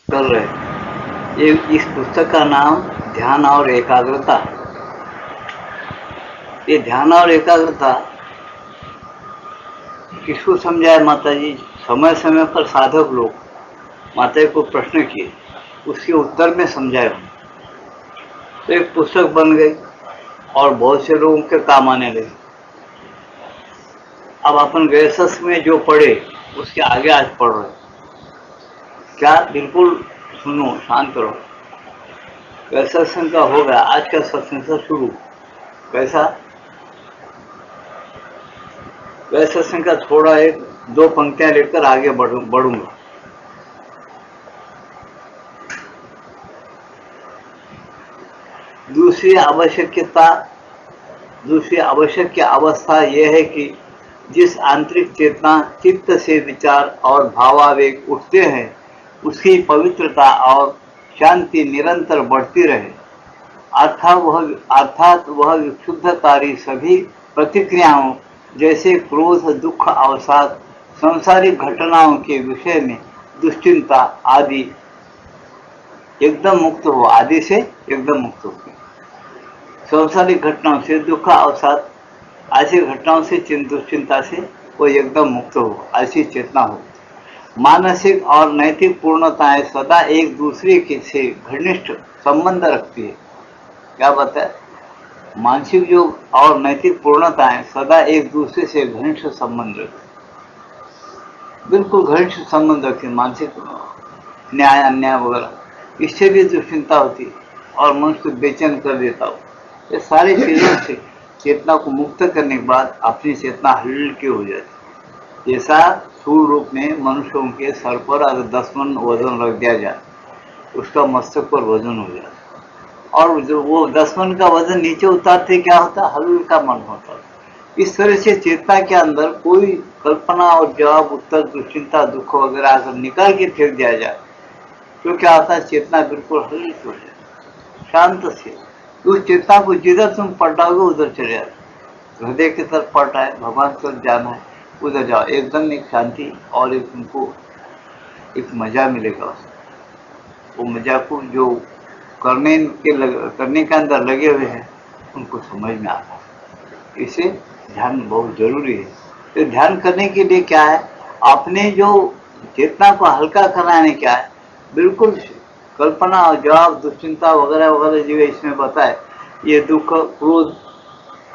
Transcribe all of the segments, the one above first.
कर रहे। ये इस पुस्तक का नाम ध्यान और एकाग्रता। ये ध्यान और एकाग्रता किसको समझाए माता जी? समय समय पर साधक लोग माता जी को प्रश्न किए, उसके उत्तर में समझाए। तो एक पुस्तक बन गई और बहुत से लोगों के काम आने लगी। अब अपन गृहस्थ में जो पढ़े उसके आगे आज पढ़ रहे। क्या? बिल्कुल सुनो, शांत रहो। सत्संग का हो गया, आज का सत्संग से शुरू। कैसा? वह सत्संग का थोड़ा एक दो पंक्तियां लेकर आगे बढ़ूंगा। दूसरी आवश्यक अवस्था यह है कि जिस आंतरिक चेतना चित्त से विचार और भावावेग उठते हैं उसकी पवित्रता और शांति निरंतर बढ़ती रहे, अर्थात वह विक्षुब्धकारी सभी प्रतिक्रियाओं जैसे क्रोध, दुख, अवसाद, सांसारिक घटनाओं के विषय में दुश्चिंता आदि एकदम मुक्त हो, आदि से एकदम मुक्त हो। सांसारिक घटनाओं से, दुख, अवसाद ऐसी घटनाओं से, दुश्चिंता से वो एकदम मुक्त हो, ऐसी चेतना हो। मानसिक और नैतिक पूर्णताएं सदा एक दूसरे के से घनिष्ठ संबंध रखती है। क्या बताए? मानसिक जो और नैतिक पूर्णताएं सदा एक दूसरे से घनिष्ठ संबंध रखती, बिल्कुल घनिष्ठ संबंध रखती। मानसिक न्याय, अन्याय वगैरह, इससे भी दुश्चिंता होती और मनुष्य बेचैन कर देता हो। ये सारी चीजों से चेतना को मुक्त करने के बाद अपनी चेतना हल्की हो जाती। जैसा स्थूल रूप में मनुष्यों के सर पर अगर 10 मन वजन रख दिया जाए, उसका मस्तक पर वजन हो जाता, और जो वो 10 मन का वजन नीचे उतारते क्या होता? हल्का मन होता। इस तरह से चेतना के अंदर कोई कल्पना और जवाब, उत्तर, दुश्चिंता, दुख वगैरह अगर निकाल के फेंक दिया जाए तो क्या होता है? चेतना बिल्कुल हल्की हो जाती, शांत से। उस चेतना को जिधर तुम पलटाओगे उधर चले जाते। हृदय की तरफ पलटा है, भगवान की तरफ जाना है, उधर जाओ, एकदम एक शांति और एक तुमको एक मजा मिलेगा। वो मजा को जो करने के अंदर लगे हुए हैं उनको समझ में आता है। इसे ध्यान बहुत जरूरी है। तो ध्यान करने के लिए क्या है? आपने जो चेतना को हल्का कराने क्या है? बिल्कुल कल्पना और जवाब, दुश्चिंता वगैरह वगैरह जो इसमें बताए, ये दुख, क्रोध,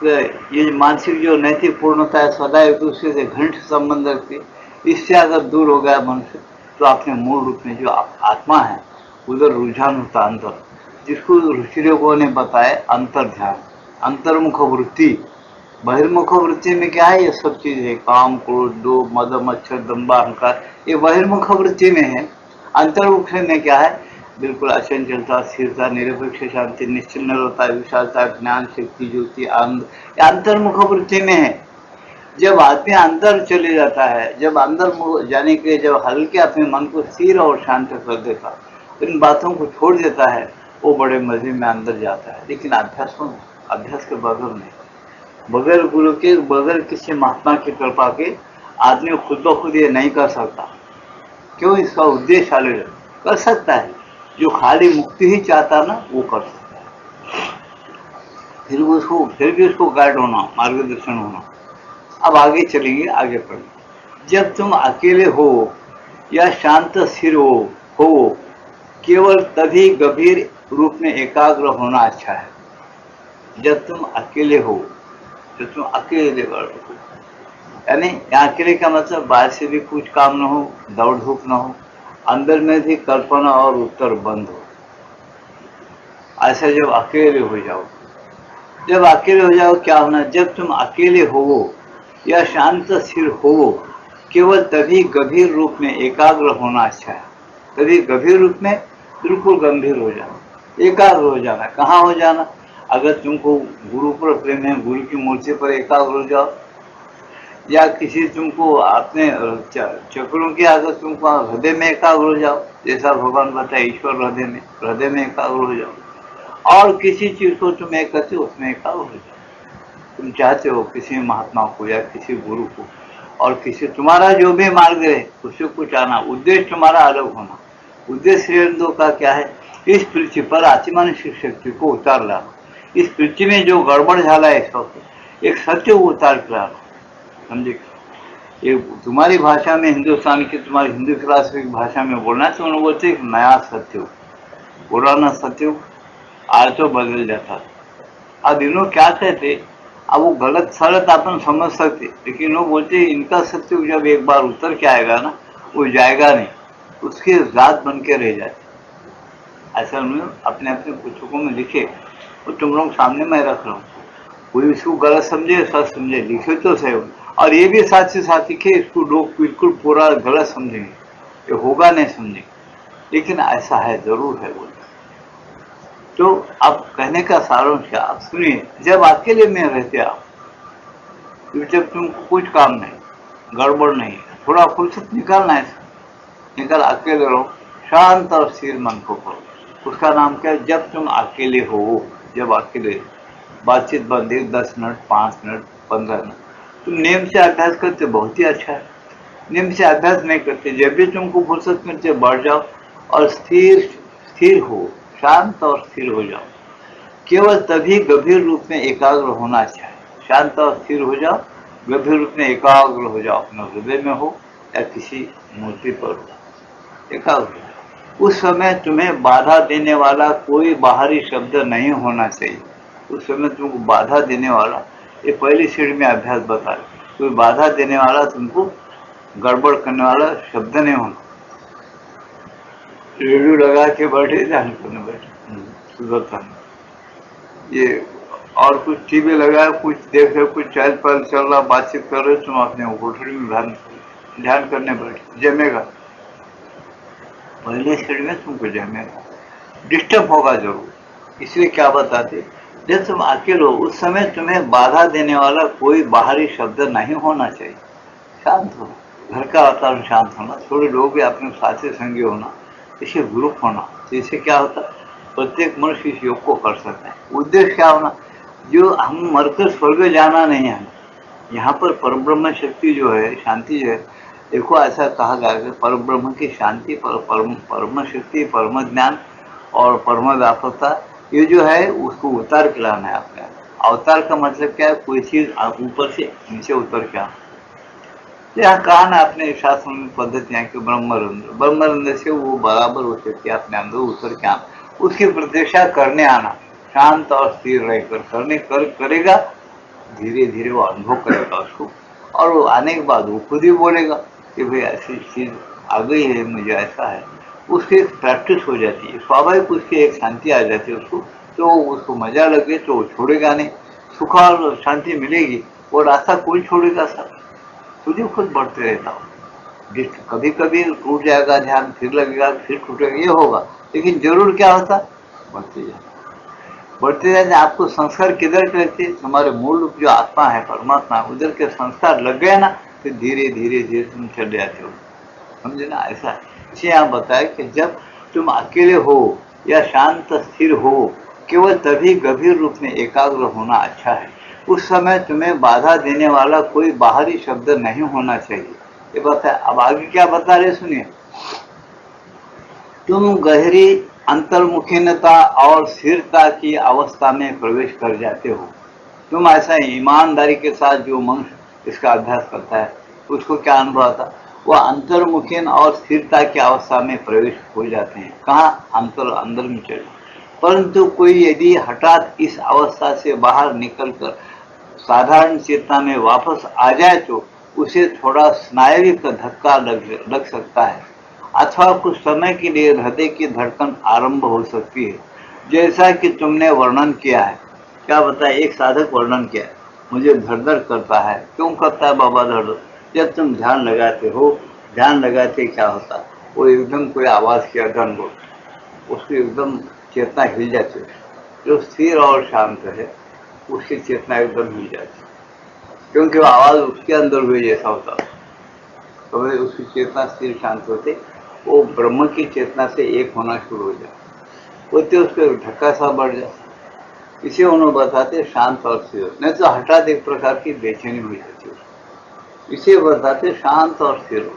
ये मानसिक जो नैतिक पूर्णता है सदा एक दूसरे से घनिष्ठ संबंध रखती, इससे अगर दूर हो गया मनुष्य तो अपने मूल रूप में जो आत्मा है उधर रुझान होता अंतर, जिसको ऋषियों ने बताया अंतर ध्यान, अंतर्मुख वृत्ति। बहिर्मुख वृत्ति में क्या है? ये सब चीजें, काम, क्रोध, लोभ, मद, मच्छर, दंभा, अहंकार, ये बहिर्मुख वृत्ति में है। अंतर्मुख में क्या है? बिल्कुल अचंचलता, स्थिरता, निरपेक्ष शांति, निश्चल निरवता, विशालता, ज्ञान, शक्ति, ज्योति, आनंद, ये अंतर्मुख वृत्ति में है। जब आदमी अंदर चले जाता है, जब अंदर जाने के लिए जब हल्के अपने मन को स्थिर और शांत कर देता, इन बातों को छोड़ देता है, वो बड़े मजे में अंदर जाता है। लेकिन अभ्यास के बगैर नहीं, बगैर गुरु के, बगैर किसी महात्मा की कृपा के आदमी खुद ब खुद ये नहीं कर सकता। क्यों? इसका उद्देश्य अलग कर सकता है। जो खाली मुक्ति ही चाहता ना वो कर सकता है, फिर भी उसको गाइड होना, मार्गदर्शन होना। अब आगे चलेंगे, आगे पढ़ेंगे। जब तुम अकेले हो या शांत स्थिर हो केवल तभी गंभीर रूप में एकाग्र होना अच्छा है। जब तुम अकेले हो, जब तुम अकेले हो, यानी यहाँ अकेले का मतलब बाहर से भी कुछ काम न हो, दौड़ धूप न हो, अंदर में भी कल्पना और उत्तर बंद हो। ऐसा जब अकेले हो जाओ, जब अकेले हो जाओ क्या होना? जब तुम अकेले हो या शांत स्थिर हो केवल तभी गंभीर रूप में एकाग्र होना अच्छा है। तभी गंभीर रूप में बिल्कुल गंभीर हो जाना, एकाग्र हो जाना। कहाँ हो जाना? अगर तुमको गुरु पर प्रेम है, गुरु की मूर्ति पर एकाग्र हो जाओ, या किसी तुमको अपने चक्रों के अगर तुमको हृदय में एकाग्र हो जाओ, जैसा भगवान बताए ईश्वर हृदय में एकाग्र हो जाओ, और किसी चीज को तुम एक करते हो उसमें एकाग्र हो जाओ। तुम चाहते हो किसी महात्मा को या किसी गुरु को, और किसी तुम्हारा जो भी मार्ग है उससे कुछ आना, उद्देश्य तुम्हारा अलग होना, उद्देश्य ऋण का क्या है? इस पृथ्वी पर अतिमानसिक शक्ती को उतार लाना, इस पृथ्वी में जो गड़बड़ झाला है इस वक्त एक सत्य को उतार के लाना, समझे? ये तुम्हारी भाषा में, हिंदुस्तान की तुम्हारी हिंदू फिलॉसफी भाषा में बोलना तो उन्होंने बोलते एक नया सत्य, पुराना सत्य आज तो बदल जाता। अब इन लोग क्या कहते, अब वो गलत सलत अपन समझ सकते, लेकिन लोग बोलते इनका सत्य जब एक बार उतर के आएगा ना, वो जाएगा नहीं, उसकी जात बन के रह जाती। ऐसा उन्होंने अपने अपने पुस्तकों में लिखे, वो तुम लोग सामने मैं रख रहा हूँ। कोई इसको गलत समझे सच समझे, लिखे तो सही, और ये भी साथ से साथ लिखे इसको लोग बिल्कुल पूरा गलत समझेंगे, ये होगा नहीं समझेंगे, लेकिन ऐसा है, जरूर है वो। तो अब कहने का सारांश क्या, आप सुनिए, जब अकेले में रहते आप, जब तुमको कुछ काम नहीं, गड़बड़ नहीं, थोड़ा फुर्सत निकालना है, निकल अकेले रहो, शांत और स्थिर मन को करो। उसका नाम क्या है? जब तुम अकेले हो, जब अकेले, बातचीत बंद, 10 मिनट, 5 मिनट, 15 मिनट, तुम नियम से अभ्यास करते बहुत ही अच्छा है। नियम से अभ्यास नहीं करते, जब भी तुमको फुर्सत मिलती है बढ़ जाओ और स्थिर स्थिर हो, शांत और स्थिर हो जाओ। केवल तभी गंभीर रूप में एकाग्र होना अच्छा है। शांत और स्थिर हो जाओ, गंभीर रूप में एकाग्र हो जाओ, अपने हृदय में हो या किसी मूर्ति पर हो, एकाग्र। उस समय तुम्हें बाधा देने वाला कोई बाहरी शब्द नहीं होना चाहिए। उस समय तुमको बाधा देने वाला, ये पहली सीढ़ी में अभ्यास बता रहे, कोई बाधा देने वाला, तुमको गड़बड़ करने वाला शब्द नहीं होना। रेडियो लगा के बैठे, ध्यान करने बैठे, सुदर्शन ये, और कुछ टीवी लगा, कुछ देख रहे, कुछ चहल पहल चल रहा, बातचीत कर रहे, तुम अपने कोठरी में ध्यान करने बैठे, जमेगा पहले स्टेज में, तुमको जमेगा, डिस्टर्ब होगा जरूर। इसलिए क्या बताते, जब तुम अकेले हो उस समय तुम्हें बाधा देने वाला कोई बाहरी शब्द नहीं होना चाहिए। शांत हो, घर का वातावरण शांत होना, थोड़े लोग भी अपने साथी संगी होना, इसे ग्रुप होना, तो इससे क्या होता, प्रत्येक मनुष्य इस योग को कर सकता है। उद्देश्य क्या होना, जो हम मरकर स्वर्ग जाना नहीं है, यहाँ पर परब्रह्म शक्ति जो है, शांति जो है, देखो ऐसा कहा गया कि परब्रह्म की शांति, परम शक्ति, परम ज्ञान और परम व्यापकता, ये जो है उसको उतार के लाना है अपने। अवतार का मतलब क्या है, कोई चीज ऊपर से नीचे उतर के आना। यहाँ कहा ना अपने शास्त्र में पद्धतियां कि ब्रह्मरंध्र से वो बराबर हो सकती है, अपने अंदर उतर के आना, उसकी प्रतीक्षा करने आना, शांत और स्थिर रहकर करेगा, धीरे धीरे वो अनुभव करेगा उसको, और वो आने के बाद वो खुद ही बोलेगा कि भाई ऐसी चीज आ गई है, मुझे ऐसा है। उसकी एक प्रैक्टिस हो जाती है, स्वाभाविक उसकी एक शांति आ जाती है उसको, तो उसको मजा लगे तो वो छोड़ेगा नहीं, सुख और शांति मिलेगी, वो रास्ता कोई छोड़ेगा सर, खुद ही खुद बढ़ते रहता हो। कभी कभी टूट जाएगा ध्यान, फिर लगेगा, फिर टूटेगा, ये होगा, लेकिन जरूर क्या होता, बढ़ते जाते। आपको संस्कार किधर करते, तुम्हारे मूल रूप जो आत्मा है, परमात्मा, उधर के संस्कार लग गए ना, तो धीरे धीरे धीरे तुम चल जाते हो, समझे ना। ऐसा इसे यहाँ बताया कि जब तुम अकेले हो या शांत स्थिर हो, केवल तभी गंभीर रूप में एकाग्र होना अच्छा है। उस समय तुम्हें बाधा देने वाला कोई बाहरी शब्द नहीं होना चाहिए, ये बताया। अब आगे क्या बता रहे सुनिए, तुम गहरी अंतर्मुखीनता और स्थिरता की अवस्था में प्रवेश कर जाते हो। तुम ऐसा ईमानदारी के साथ जो मनुष्य इसका अभ्यास करता है उसको क्या अनुभव आता, वह अंतर्मुखीन और स्थिरता की अवस्था में प्रवेश हो जाते हैं। कहाँ, अंदर में चले। परंतु कोई यदि हठात इस अवस्था से बाहर निकलकर साधारण चेतना में वापस आ जाए तो उसे थोड़ा स्नायविक धक्का लग सकता है, अथवा कुछ समय के लिए हृदय की धड़कन आरंभ हो सकती है, जैसा कि तुमने वर्णन किया है। क्या बताया, एक साधक वर्णन किया है, मुझे धड़ धड़ करता है। क्यों करता है बाबा धड़ धड़? जब तुम ध्यान लगाते हो, ध्यान लगाते क्या होता, वो एकदम कोई आवाज किया धन बोल, उसकी एकदम चेतना हिल जाती है। जो स्थिर और शांत है उसकी चेतना एकदम हिल जाती है, क्योंकि वो आवाज उसके अंदर हुई जैसा होता, तो उसकी चेतना स्थिर शांत होते, वो ब्रह्म की चेतना से एक होना शुरू हो जाए, होते उसको धक्का सा बढ़ जाए। इसे उन्होंने बताते शांत और स्थिर, नहीं तो हठात एक प्रकार की बेचैनी हो जाती है, इसे बताते शांत और स्थिर।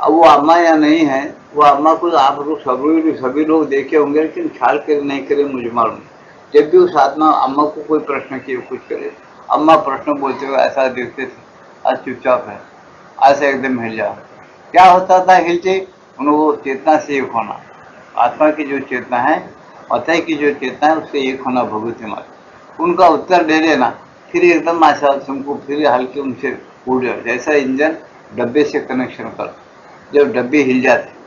अब वो अम्मा या नहीं है, वो अम्मा को आप लोग सभी लोग देखे होंगे, लेकिन ख्याल करे नहीं करे मुझे मालूम नहीं। जब भी उस आत्मा अम्मा को कोई प्रश्न किए कुछ करे, अम्मा प्रश्न बोलते हुए ऐसा देखते थे, आज चुपचाप है, ऐसे एकदम हिल जाओ। क्या होता था हिलते, उनको चेतना से एक होना, आत्मा की जो चेतना है, अतः की जो चेतना है, उससे एक होना भगवती माता। उनका उत्तर दे देना, फिर एकदम ऐसा तुमको फिर हल्के उनसे उड़ जाओ, जैसा इंजन डब्बे से कनेक्शन कर, जब डब्बे हिल जाते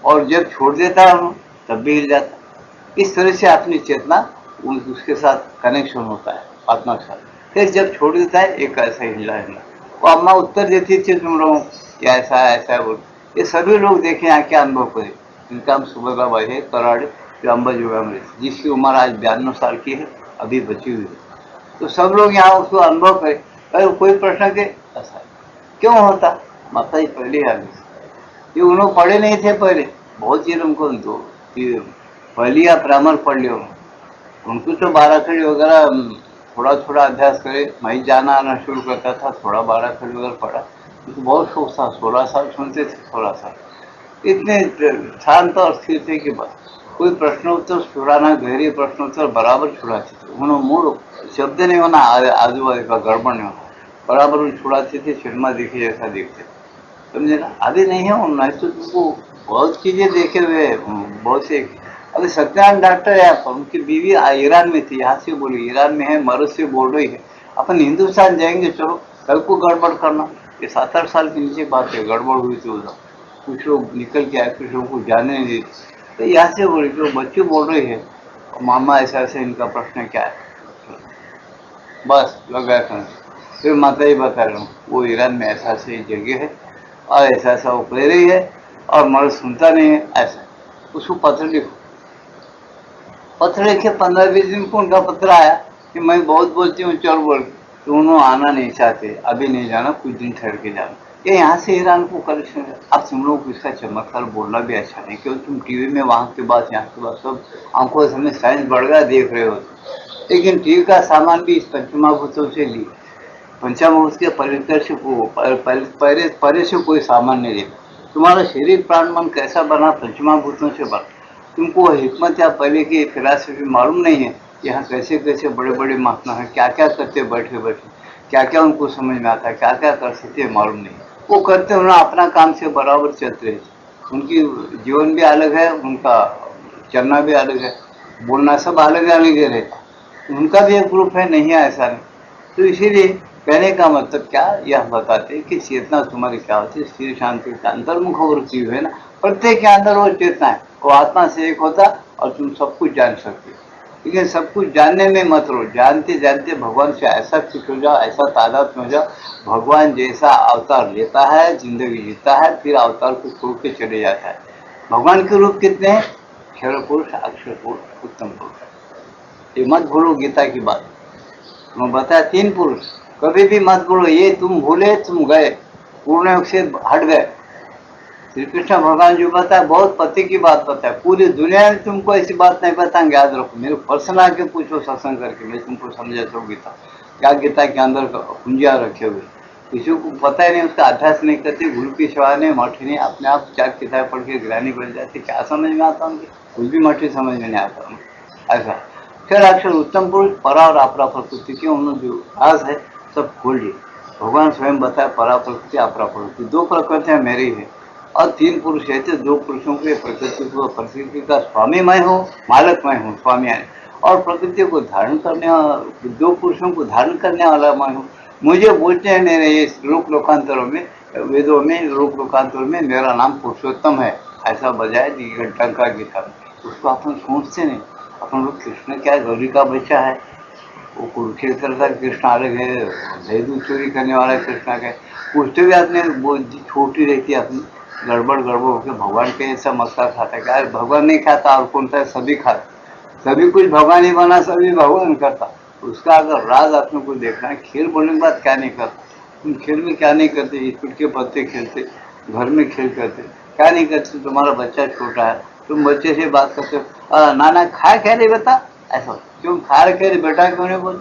और जब छोड़ देता हूँ तब भी हिल जाता। इस तरह से अपनी चेतना उसके साथ कनेक्शन होता है आत्मा के साथ। फिर जब छोड़ देता है एक ऐसा हिला हिला, वो अम्मा उत्तर देती थी तुम लोगों को ऐसा है ऐसा है बोल। ये सभी लोग देखें, आके अनुभव करें। इनका हम सुभद्रा बाई है कराड़े, जो अम्बा जोगामृत, जिसकी उम्र आज 92 साल की है, अभी बची हुई है। तो सब लोग यहाँ उसको अनुभव करें। अरे कोई प्रश्न के ऐसा क्यों होता, माता जी पहले आ गई। ये उन्होंने पढ़े नहीं थे पहले, बहुत चीज उनको दो पहली या प्राइमर पढ़ लियो। उनको तो 12 खड़ी वगैरह थोड़ा थोड़ा अभ्यास करे, मैं जाना आना शुरू करता था, थोड़ा 12 खड़ी वगैरह पढ़ा, तो बहुत शौक था। 16 साल सुनते थे, 16 साल इतने शांत और स्थिर थे कि बस कोई प्रश्नोत्तर छुड़ाना, गहरी प्रश्नोत्तर बराबर छुड़ाते थे। उन्होंने मूड शब्द नहीं होना, आजू बाजू का गड़बड़ नहीं होना, बराबर उन छुड़ाते थे, सिनेमा देखे जैसा देखते थे, समझे ना। अभी नहीं है उन्होंने तो तुमको बहुत चीजें देखे हुए बहुत से। अभी सत्यनारायण डॉक्टर है आप, उनकी बीवी ईरान में थी, यहाँ से बोली ईरान में है, मरद से बोल रही है। अपन हिंदुस्तान जाएंगे, चलो कल को गड़बड़ करना, ये 7-8 साल के नीचे बात है, गड़बड़ हुई थी उधर, कुछ लोग निकल के आए, कुछ लोगों को जाने नहीं देते। तो यहाँ से बोली कि बच्ची बोल रही है, मामा ऐसा ऐसा इनका प्रश्न क्या है, बस लग गया था। फिर माता ही बता रहा हूँ, वो ईरान में ऐसा ऐसी जगह है और ऐसा ऐसा वो कह रही है और मर्द सुनता नहीं है, ऐसा उसको पत्र लिखो। पत्र लिखे 15-20 दिन को उनका पत्र आया कि मैं बहुत बोलती हूँ चल बोल, तो उन्होंने आना नहीं चाहते, अभी नहीं जाना, कुछ दिन ठहर के जाना। ये यहाँ से ईरान को कनेक्शन है। अब तुम लोग को इसका चमत्कार बोलना भी अच्छा नहीं, क्योंकि तुम टीवी में वहाँ के बाद यहाँ के बाद सब आंखों से साइंस बढ़ गया देख रहे हो, लेकिन टीवी का सामान भी इस पंचमहाभूतों से ली, पंचामृत के परिकर से परे से कोई सामान नहीं देता। तुम्हारा शरीर प्राण मन कैसा बना, पंचमहाभूतों से बना। तुमको हिकमत या पहले की फिलॉसफी मालूम नहीं है, यहाँ कैसे कैसे बड़े बड़े महात्मा हैं, क्या क्या करते बैठे बैठे, क्या क्या उनको समझ में आता है, क्या क्या कर सकते मालूम नहीं। वो करते उन्हें अपना काम से बराबर चलते रहे। उनकी जीवन भी अलग है, उनका चलना भी अलग है, बोलना सब अलग अलग रहता। उनका भी एक ग्रुप है, नहीं है ऐसा नहीं। तो इसीलिए कहने का मतलब क्या, यह बताते कि चेतना तुम्हारी क्या होती है, स्थिर शांति का अंतर्मुख वृत्ति है ना, प्रत्येक के अंदर वो चेतना है, वो आत्मा से एक होता और तुम सब कुछ जान सकते हो। लेकिन सब कुछ जानने में मत रहो, जानते जानते भगवान से ऐसा फिट हो जाओ, ऐसा तादाद में हो जाओ, भगवान जैसा अवतार लेता है, जिंदगी जीता है, फिर अवतार को छोड़ के चले जाता है। भगवान के रूप कितने हैं, क्षर पुरुष, अक्षर पुरुष, उत्तम पुरुष। ये मत भूलो गीता की बात, मैं बताया 3 पुरुष, कभी भी मत बोलो ये तुम भूले तुम गए, पूर्ण योग से हट गए। श्री कृष्ण भगवान जी बताया, बहुत पति की बात बताया, पूरी दुनिया में तुमको ऐसी बात नहीं बताएंगे, याद रखो। मेरे पर्सनल आके पूछो सत्संग करके, मैं तुमको समझाता हूँ गीता क्या, गीता के अंदर कुंजिया रखे हुए, किसी को पता ही नहीं, उसका अभ्यास नहीं करते, गुरु की सेवा नहीं, मठ नहीं, अपने आप 4 किताब पढ़ के ग्रानी बन जाती, क्या समझ में आता उनकी, कुछ भी मठी समझ में नहीं आता ऐसा। फिर अक्षर उत्तम पुरुष, परा और अपरा प्रकृति के उन्होंने जो राज है सब खोल दिए। भगवान स्वयं बताया, परा प्रकृति अपरा प्रकृति, 2 प्रकृतियां मेरी है और 3 पुरुष है, 2 पुरुषों के प्रकृति का स्वामी मैं हूँ, मालक मैं हूँ, स्वामी है, और प्रकृति को धारण करने वाला, 2 पुरुषों को धारण करने वाला मैं हूँ। मुझे बोलते हैं मेरे ये लोक लोकांतरों में, वेदों में, लोक लोकांतरों में मेरा नाम पुरुषोत्तम है, ऐसा बजाय टंका गीता में। उसको अपन सोचते नहीं, अपन लोग कृष्ण क्या गौरी का बच्चा है, वो कुरुक्षेत्र का कृष्ण अलग है, दही चोरी करने वाला कृष्ण का, पूछते भी आपने बुद्धि छोटी रहती है अपनी, गड़बड़ गड़बड़ होकर भगवान के ऐसा मक्का खाता है, क्या भगवान नहीं खाता और कौन सा सभी खाता, सभी कुछ भगवान ही बना, सभी भगवान करता। उसका अगर राज आपने को देखना है, खेल बोलने के बाद क्या नहीं करता, तुम खेल में क्या नहीं करते, स्कूल के पत्ते खेलते, घर में खेल करते, क्या नहीं करते, तुम्हारा बच्चा छोटा है, तुम बच्चे से बात करते हो, नाना खा क्या रे बेटा, ऐसा क्यों खा रहे, कह रहे बेटा क्यों नहीं बोल,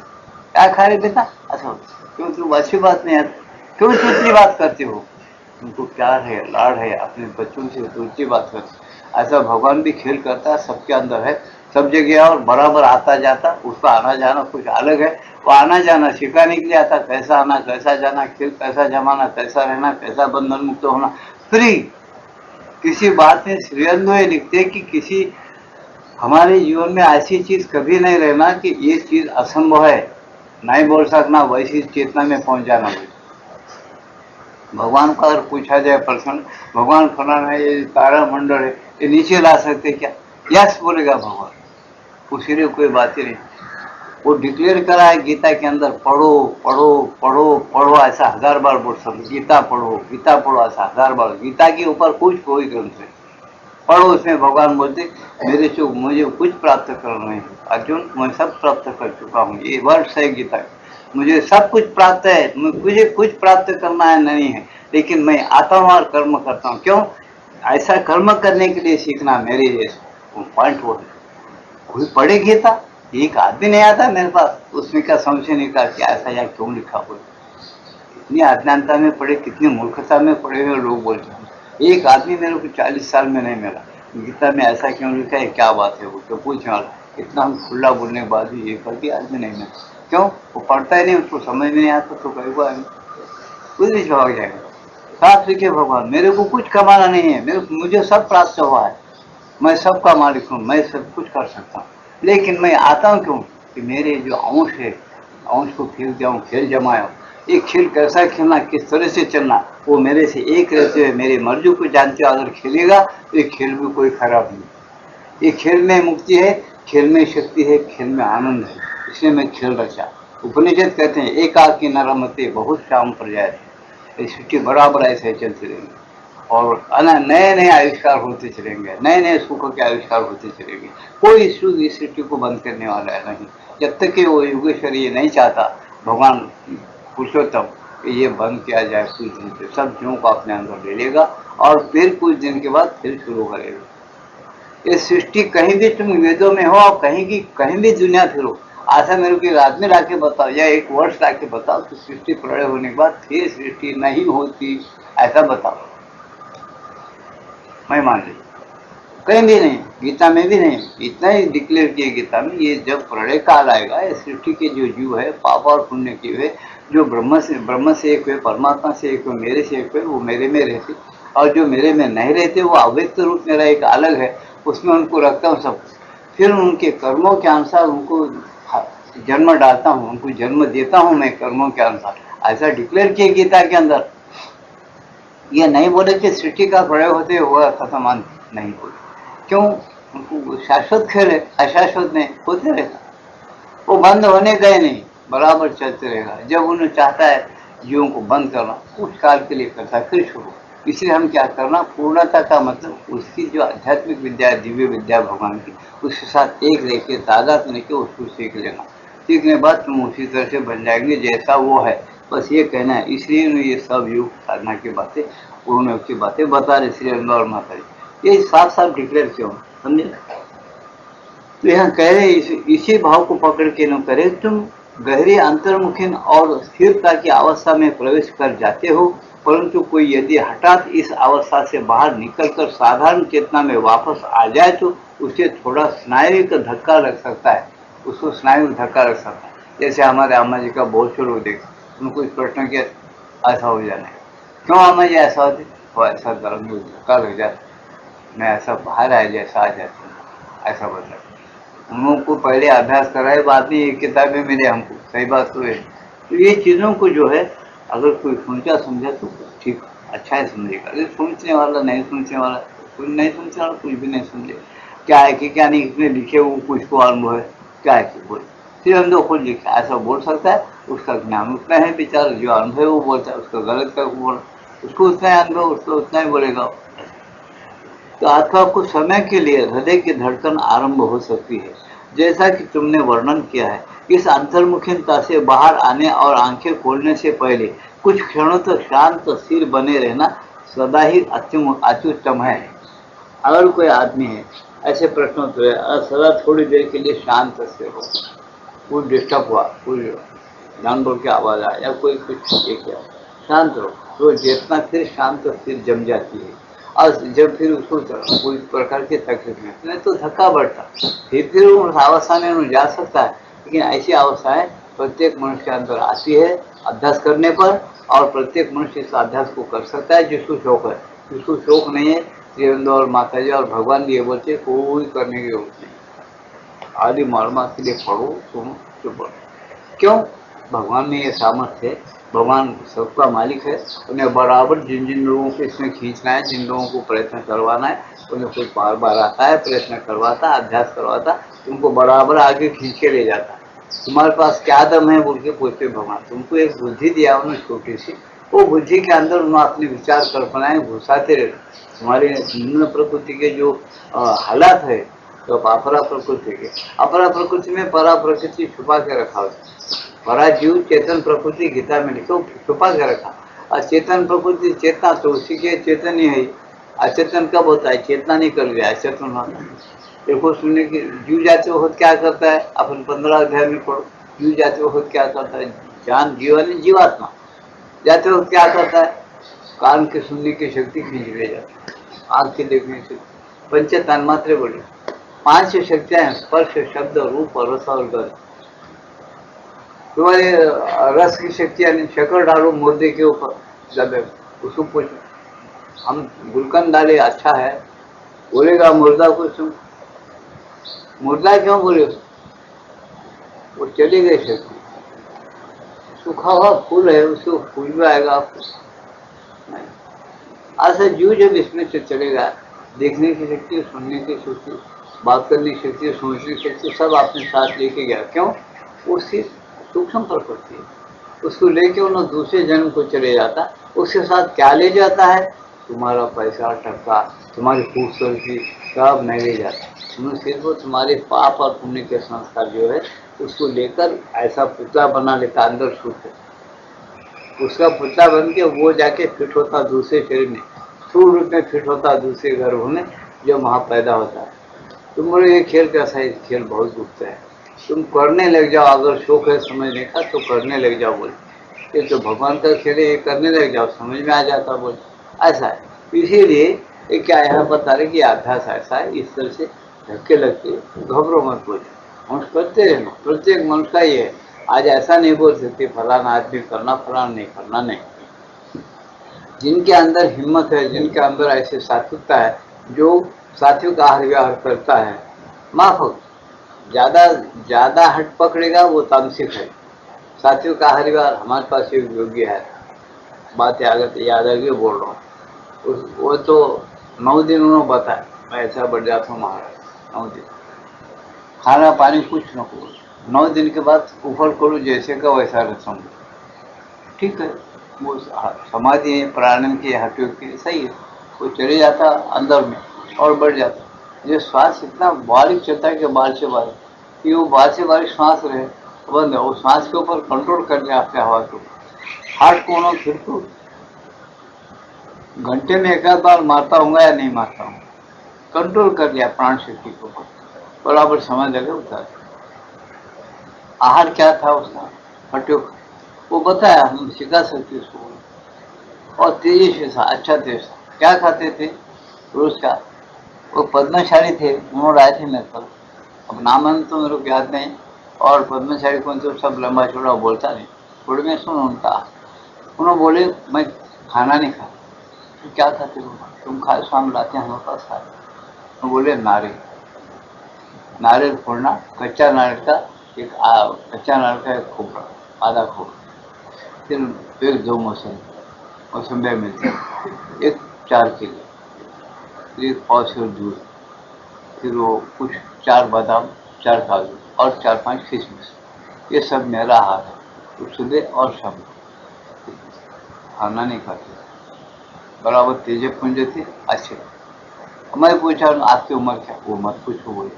क्या खा रहे बेटा, ऐसा क्यों, तुम अच्छी बात नहीं आती, क्यों चुटली बात करते हो, उनको प्यार है, लाड़ है, अपने बच्चों से तो ऊंची बात करते। ऐसा भगवान भी खेल करता है, सबके अंदर है, सब जगह है और बराबर आता जाता। उसका आना जाना कुछ अलग है। वो आना जाना सिखाने के लिए आता, कैसा आना, कैसा जाना, खेल कैसा जमाना, कैसा रहना, कैसा बंधन मुक्त होना, फ्री। किसी बात में श्रीअंदो ये लिखते कि किसी हमारे जीवन में ऐसी चीज कभी नहीं रहना कि ये चीज असंभव है, नहीं बोल सकना, वैसी चेतना में पहुंच जाना। भगवान को अगर पूछा जाए प्रश्न, भगवान फलाना है, ये तारा मंडल है, ये नीचे ला सकते क्या? यस बोलेगा भगवान, उसी ने कोई बात ही नहीं। वो डिक्लेयर करा है गीता के अंदर, पढ़ो पढ़ो पढ़ो पढ़ो, ऐसा 1000 बार बोल सकते, गीता पढ़ो ऐसा 1000 बार। गीता के ऊपर कुछ कोई ग्रंथ है, पढ़ो। उसमें भगवान बोलते मेरे से मुझे कुछ प्राप्त करना नहीं, अर्जुन मैं सब प्राप्त कर चुका हूँ, ये वर्ष है गीता। मुझे सब कुछ प्राप्त है, मुझे कुछ प्राप्त करना है नहीं है, लेकिन मैं आता हूँ और कर्म करता हूँ। क्यों? ऐसा कर्म करने के लिए सीखना मेरे पॉइंट वो है। कोई पढ़े गीता, एक आदमी नहीं आता मेरे पास, उसमें क्या संशय निकाल के ऐसा या क्यों लिखा हुआ। कितनी अज्ञानता में पढ़े, कितनी मूर्खता में पढ़े हुए लोग बोलते हैं। एक आदमी मेरे को 40 साल में नहीं मिला, गीता में ऐसा क्यों लिखा है, क्या बात है, वो तो पूछने वाला। इतना हम खुला बोलने के बाद भी एक बार आदमी नहीं मिला। क्यों? वो पढ़ता ही नहीं, उसको समझ में नहीं आता, तो कहीं को कुछ भी जवाब जाएगा। साफ लिखे भगवान, मेरे को कुछ कमाना नहीं है, मुझे सब प्राप्त हुआ है, मैं सबका मालिक हूँ, मैं सब कुछ कर सकता हूँ, लेकिन मैं आता हूँ क्यों? कि मेरे जो अंश है, अंश को खेल जाऊँ, खेल जमाऊँ। एक खेल कैसा खेलना, किस तरह से चलना, वो मेरे से एक रहते हुए मेरे मर्जी को जानते हुए अगर खेलेगा तो ये खेल भी कोई खराब नहीं। ये खेल में मुक्ति है, खेल में शक्ति है, खेल में आनंद है, इसलिए मैं खेल रचा। उपनिषद कहते हैं एकाकी नरमते बहुत श्याम प्रजाय, सृष्टि बराबर ऐसे चलती रहेंगे और नए नए आविष्कार होते चलेंगे, नए नए सुखों के आविष्कार होते चलेंगे। कोई सुख इस सृष्टि को बंद करने वाला है नहीं, जब तक कि वो योगेश्वर ये नहीं चाहता, भगवान पुरुषोत्तम, ये बंद किया जाए कुछ दिन से, सब जीवों को अपने अंदर ले लेगा और फिर कुछ दिन के बाद फिर शुरू करेगा। ये सृष्टि कहीं भी तुम वेदों में हो और कहीं भी दुनिया फिरो, ऐसा मेरे को एक आदमी लाके बताओ या एक वर्ष लाके बताओ कि सृष्टि प्रलय होने के बाद फिर सृष्टि नहीं होती, ऐसा बताओ, मैं मान ली। कहीं भी नहीं, गीता में भी नहीं। इतना ही डिक्लेयर किया गीता में, ये जब प्रलय काल आएगा, ये सृष्टि के जो जीव है, पाप और पुण्य की हुए, जो ब्रह्म से एक हुए, परमात्मा से एक हुए, मेरे से एक हुए, वो मेरे में रहते, और जो मेरे में नहीं रहते वो अव्यक्त रूप मेरा एक अलग है, उसमें उनको रखता हूँ सब। फिर उनके कर्मों के अनुसार उनको जन्म डालता हूँ, उनको जन्म देता हूँ मैं कर्मों के अनुसार, ऐसा डिक्लेयर किया गीता के अंदर। ये नहीं बोले कि सृष्टि का प्रलय होते हुआ खत्म, नहीं बोले। क्यों? उनको शाश्वत खेल है, अशाश्वत नहीं, होते रहेगा, वो बंद होने गए नहीं, बराबर चलते रहेगा। जब उन्हें चाहता है जीवों को बंद करना, उस काल के लिए करता है, फिर शुरू। इसलिए हम क्या करना, पूर्णता का मतलब उसकी जो आध्यात्मिक विद्या है, दिव्य विद्या भगवान की, उसके साथ एक रह के तादाद में के उसको सीख लेना। सीखने के बाद तुम उसी तरह से बन जाएंगे जैसा वो है, बस ये कहना है। इसलिए ये सब योग साधना की बातें, पूर्ण योग की बातें बता रहे श्री अंगा और माता जी, ये साफ साफ डिक्लेयर क्यों, समझे? तो यहाँ कह रहे इसी भाव को पकड़ के न करे, तुम गहरी अंतर्मुखी और स्थिरता की अवस्था में प्रवेश कर जाते हो, परंतु कोई यदि हठात इस अवस्था से बाहर निकलकर साधारण चेतना में वापस आ जाए तो उसे थोड़ा स्नायविक धक्का लग सकता है, उसको स्नायु धक्का लग सकता है। जैसे हमारे अम्मा जी का बहुत से लोग देखे, उनको इस प्रश्न के ऐसा हो जाना है, क्यों अम्मा जी ऐसा होते, वो ऐसा गर्म धक्का लग जाता, मैं ऐसा बाहर आया जैसा आ जाता हूँ, ऐसा बोलता। उनको पहले अभ्यास कराए, बाद में ये किताबें मिले हमको, सही बात तो है। तो ये चीज़ों को जो है अगर कोई सोचा समझा तो ठीक अच्छा है, समझेगा। अगर सोचने वाला नहीं, सोचने वाला कोई नहीं, सोचने वाला कुछ भी नहीं समझे, क्या है कि क्या नहीं, इसमें लिखे वो कुछ को अनुभव है, क्या है कि बोले, फिर हम जो खुद लिखा ऐसा बोल सकता है, उसका ज्ञान उतना है, बेचारा जो अनुभव है वो बोलता है, उसका गलत का बोल, उसको उतना ही अनुभव, उसको उतना ही बोलेगा। तो अथवा कुछ समय के लिए हृदय की धड़कन आरंभ हो सकती है, जैसा कि तुमने वर्णन किया है। इस अंतर्मुखीता से बाहर आने और आंखें खोलने से पहले कुछ क्षणों तक शांत स्थिर बने रहना सदा ही अत्युत्तम है। अगर कोई आदमी है ऐसे प्रश्नोत्तर है, सदा थोड़ी देर के लिए शांत से हो, कोई डिस्टर्ब हुआ, कोई जानवर की आवाज आया या कोई कुछ ये किया, शांत रहो, तो चेतना फिर शांत स्थिर जम जाती है। और जब फिर उसको कोई प्रकार की तकलीफ नहीं तो धक्का बढ़ता, फिर उस अवस्था में वो जा सकता है। लेकिन ऐसी अवस्थाएं प्रत्येक मनुष्य के अंदर आती है अभ्यास करने पर, और प्रत्येक मनुष्य इस अभ्यास को कर सकता है जिसको शौक है। जिसको शौक नहीं है, श्रीअरविंद और माता जी और भगवान भी ये बोलते कोई करने की जरूरत नहीं, आदि मालूमात के लिए पढ़ो, सुनो, चुप पढ़ो। क्यों? भगवान में ये सामर्थ्य है, भगवान सबका मालिक है। उन्हें बराबर जिन जिन लोगों को इसमें खींचना है, जिन लोगों को प्रयत्न करवाना है, उन्हें कोई बार बार आता है, प्रयत्न करवाता, अभ्यास करवाता, उनको बराबर आगे खींच के ले जाता। तुम्हारे पास क्या दम है बोल के पूछते भगवान। तुमको एक बुद्धि दिया उन्होंने छोटी सी, वो बुद्धि के अंदर उन्होंने अपने विचार कल्पनाएं घुसाते रहते। तुम्हारे निम्न प्रकृति के जो हालात है, तो अपरा प्रकृति के, अपरा प्रकृति में परा प्रकृति छुपा के रखा होता है। परा जीव चेतन प्रकृति गीता में लिखो छुपा के रखा। और चेतन प्रकृति चेतना तो उसी के चेतन ही है। अचेतन कब होता है? चेतना नहीं कर गया, अचेतन होता है। देखो सुनने की जीव जाते वक्त क्या करता है, अपन 15 अध्याय में पढ़ो। जीव जाते वक्त क्या करता है? जान जीवन जीवात्मा जाते वक्त क्या करता है? कान के सुनने की शक्ति खींच ले जाती है, आँख के देखने की, पंच तन्मात्रे बोले, 5 शक्तियां स्पर्श शब्द रूप और रस और गंध। तुम्हारे रस की शक्ति यानी शक्कर डालो मुर्दे के ऊपर, जब उसको पूछो हम गुलकंद डाले अच्छा है, बोलेगा मुर्दा को तुम मुर्दा क्यों बोले? वो चली गई शक्ति। सूखा हुआ फूल है, उसको फूल भी आएगा आपको नहीं। ऐसा जीव जब इसमें से चलेगा, देखने की शक्ति, सुनने की शक्ति, बात करने की शक्ति, सोचने की शक्ति सब अपने साथ लेके गया। क्यों? उसकी सूक्ष्म प्रकृति है, उसको लेके उन्होंने दूसरे जन्म को चले जाता। उसके साथ क्या ले जाता है? तुम्हारा पैसा टक्का, तुम्हारी खूबसूरती सब नहीं ले जाता। तुम्हें सिर्फ तुम्हारे पाप और पुण्य के संस्कार जो है उसको लेकर ऐसा पुतला बना लेता अंदर छूट, उसका पुतला बन के वो जाके फिट होता दूसरे शरीर में, स्थूल रूप में फिट होता दूसरे गर्भ में जो वहाँ पैदा होता है। तुम बोले ये खेल कैसा है? खेल बहुत गुप्त है, तुम करने लग जाओ। अगर शौक है समझने का तो करने लग जाओ। बोले ये तो भगवान का खेल है, ये करने लग जाओ, समझ में आ जाता। बोले ऐसा है। इसीलिए ये क्या यहाँ बता रहे कि अभ्यास ऐसा है, इस तरह से धक्के लगते घबरो मत। बोले हम करते रहना, प्रत्येक मनुष्य का ये है। आज ऐसा नहीं बोल सकते फलाना आदमी करना, फलाना नहीं करना, नहीं। जिनके अंदर हिम्मत है, जिनके अंदर ऐसे सात्विकता है, जो सात्विक आहार विहार करता है, माफक ज्यादा हट पकड़ेगा वो तामसिक है। सात्विक आहार विहार हमारे पास एक योग्य है, बात याद आ गई बोल रहा हूँ। वो तो 9 दिन उन्होंने बताया, मैं ऐसा बढ़ जाता हूँ महाराज। 9 दिन खाना पानी कुछ न करो, 9 दिन के बाद ऊपर करो जैसे का वैसा रसम। ठीक है, वो समाधि प्राणायाम की हटियों की सही है, वो चले जाता अंदर में और बढ़ जाता। ये श्वास इतना बारीक चलता है कि बाल से बारीक, कि वो बाल से बारीक श्वास रहे बंद है, वो श्वास के ऊपर कंट्रोल कर लिया आपके हवा को। हार्ट को फिर तो घंटे में एक आध बार मारता हूँ या नहीं मारता हूँ, कंट्रोल कर लिया प्राण शक्ति को, बराबर समझ लगे उतार। आहार क्या था उसका हटियो, वो बताया, हम सिखा सकते उसको। और तेजी से था, अच्छा तेज था। क्या खाते थे रोज का? वो पद्मशाली थे, उन्होंने आए थे मेरे पर, अब नाम तो मेरे को याद नहीं। और पद्मशाली कौन तो सब लंबा चौड़ा बोलता नहीं, थोड़े में सुनो उनका। उन्होंने बोले मैं खाना नहीं खाता। तो क्या खाते हो? तुम खाए स्वामी लाते हैं हमारे पास खाए। तो बोले नारियल फोड़ना, कच्चा नारियल का कच्चा नारियल का एक खोपड़ा, आधा खोपड़ा, फिर 2 मौसम्बी मिलते हैं, एक 4 किलो, फिर 1 पाव से दूध, फिर वो कुछ 4 बादाम, 4 काजू और 4-5 किशमिश। ये सब मेरा आहार है, तो सुबह और शाम खाना नहीं खाते, बराबर तेजे पुंज थी अच्छे। मैं पूछा आपकी उम्र क्या? वो मत पूछो। बोले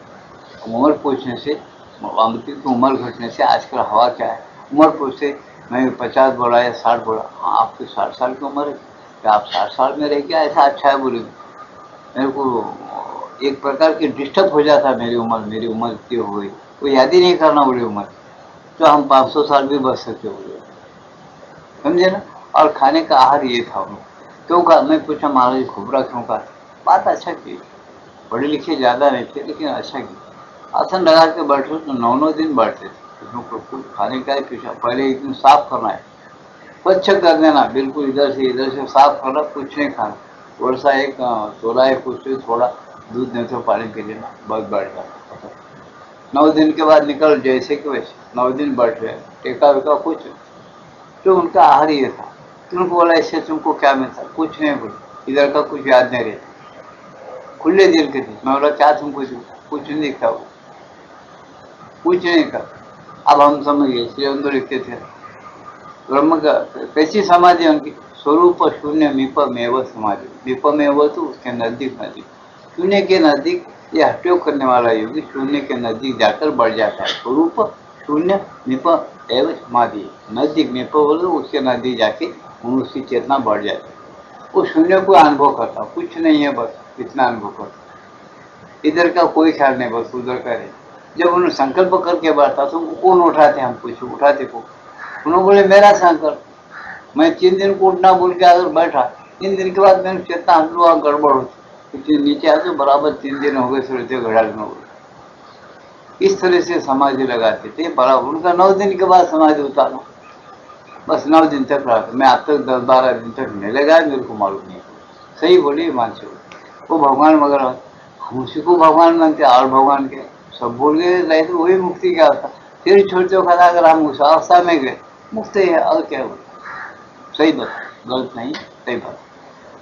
उम्र पूछने से, की उम्र घटने से आजकल हवा क्या है? उम्र पूछते मैं 50 बोला या 60 बोला। हाँ आपकी 60 साल की उम्र है, क्या आप 60 साल में रह गया? ऐसा अच्छा है बोले। मेरे को एक प्रकार की डिस्टर्ब हो जाता मेरी उम्र क्यों हो गई, वो याद ही नहीं करना बोली उम्र, तो हम 500 साल भी बच सकते बोले, समझे ना। और खाने का आहार ये था उन्हें। क्यों कहा? मैं पूछा महाराज खोबरा क्यों कहा? बात अच्छा की, पढ़े लिखे ज़्यादा नहीं थे लेकिन अच्छा की। आसन लगा के बैठो तो 9 दिन बैठते थे। उसमें कुछ खाने का ही पूछा, पहले एक दिन साफ करना है, स्वच्छ कर देना, बिल्कुल इधर से साफ करना, कुछ नहीं खाना। थोड़ा सा एक थोड़ा एक कुछ थोड़ा दूध नहीं तो पानी पी लेना, बस बैठ जाना। 9 दिन के बाद निकल जैसे कि वैसे, 9 दिन बैठ गए, टेका वेका कुछ। तो उनका आहार ये था। तुमको बोला इससे तुमको क्या मिलता? कुछ नहीं बोले, इधर का कुछ याद नहीं रहता। खुले दिल के थे। मैं बोला क्या तुमको कुछ नहीं दिखता, कुछ नहीं कर। अब हम समझ गए, श्री अंदर लिखते थे ब्रह्म का कैसी समाधि है उनकी? स्वरूप शून्य मीपमेव समाधि। मीपमेव तो उसके नजदीक नजदीक, शून्य के नजदीक ये हटयोग करने वाला योगी शून्य के नजदीक जाकर बढ़ जाता है। स्वरूप शून्य मीप एवं समाधि, नजदीक मीप बोले उसके नजदीक जाके उसकी चेतना बढ़ जाती है। वो शून्य को अनुभव करता, कुछ नहीं है, बस इतना अनुभव करता। इधर का कोई ख्याल नहीं, बस उधर का है। जब उन्होंने संकल्प करके बढ़ता तो कौन उठाते? हम पूछे उठाते को? उन्होंने बोले मेरा संकल्प। मैं 3 दिन को उठना बोल के अगर बैठा, 3 दिन के बाद मैंने चेतना हुआ गड़बड़ होती, तो नीचे आते बराबर 3 दिन हो गए, सूर्य घड़ा में हो गए। इस तरह से समाधि लगाते थे बराबर। उनका 9 दिन के बाद समाधि उतारा, बस 9 दिन तक रहा। मैं अब तक 10-12 दिन तक नहीं लगाया, मेरे को मालूम नहीं। सही बोली मानसे वो भगवान वगैरह, हम उसी को भगवान मानते और भगवान के सब बोल गए रहे तो वही मुक्ति क्या होता? फिर छोड़ते खाना अगर हम उस अवस्था में गए, मुक्त है और क्या हो? सही बात, गलत नहीं, सही बात।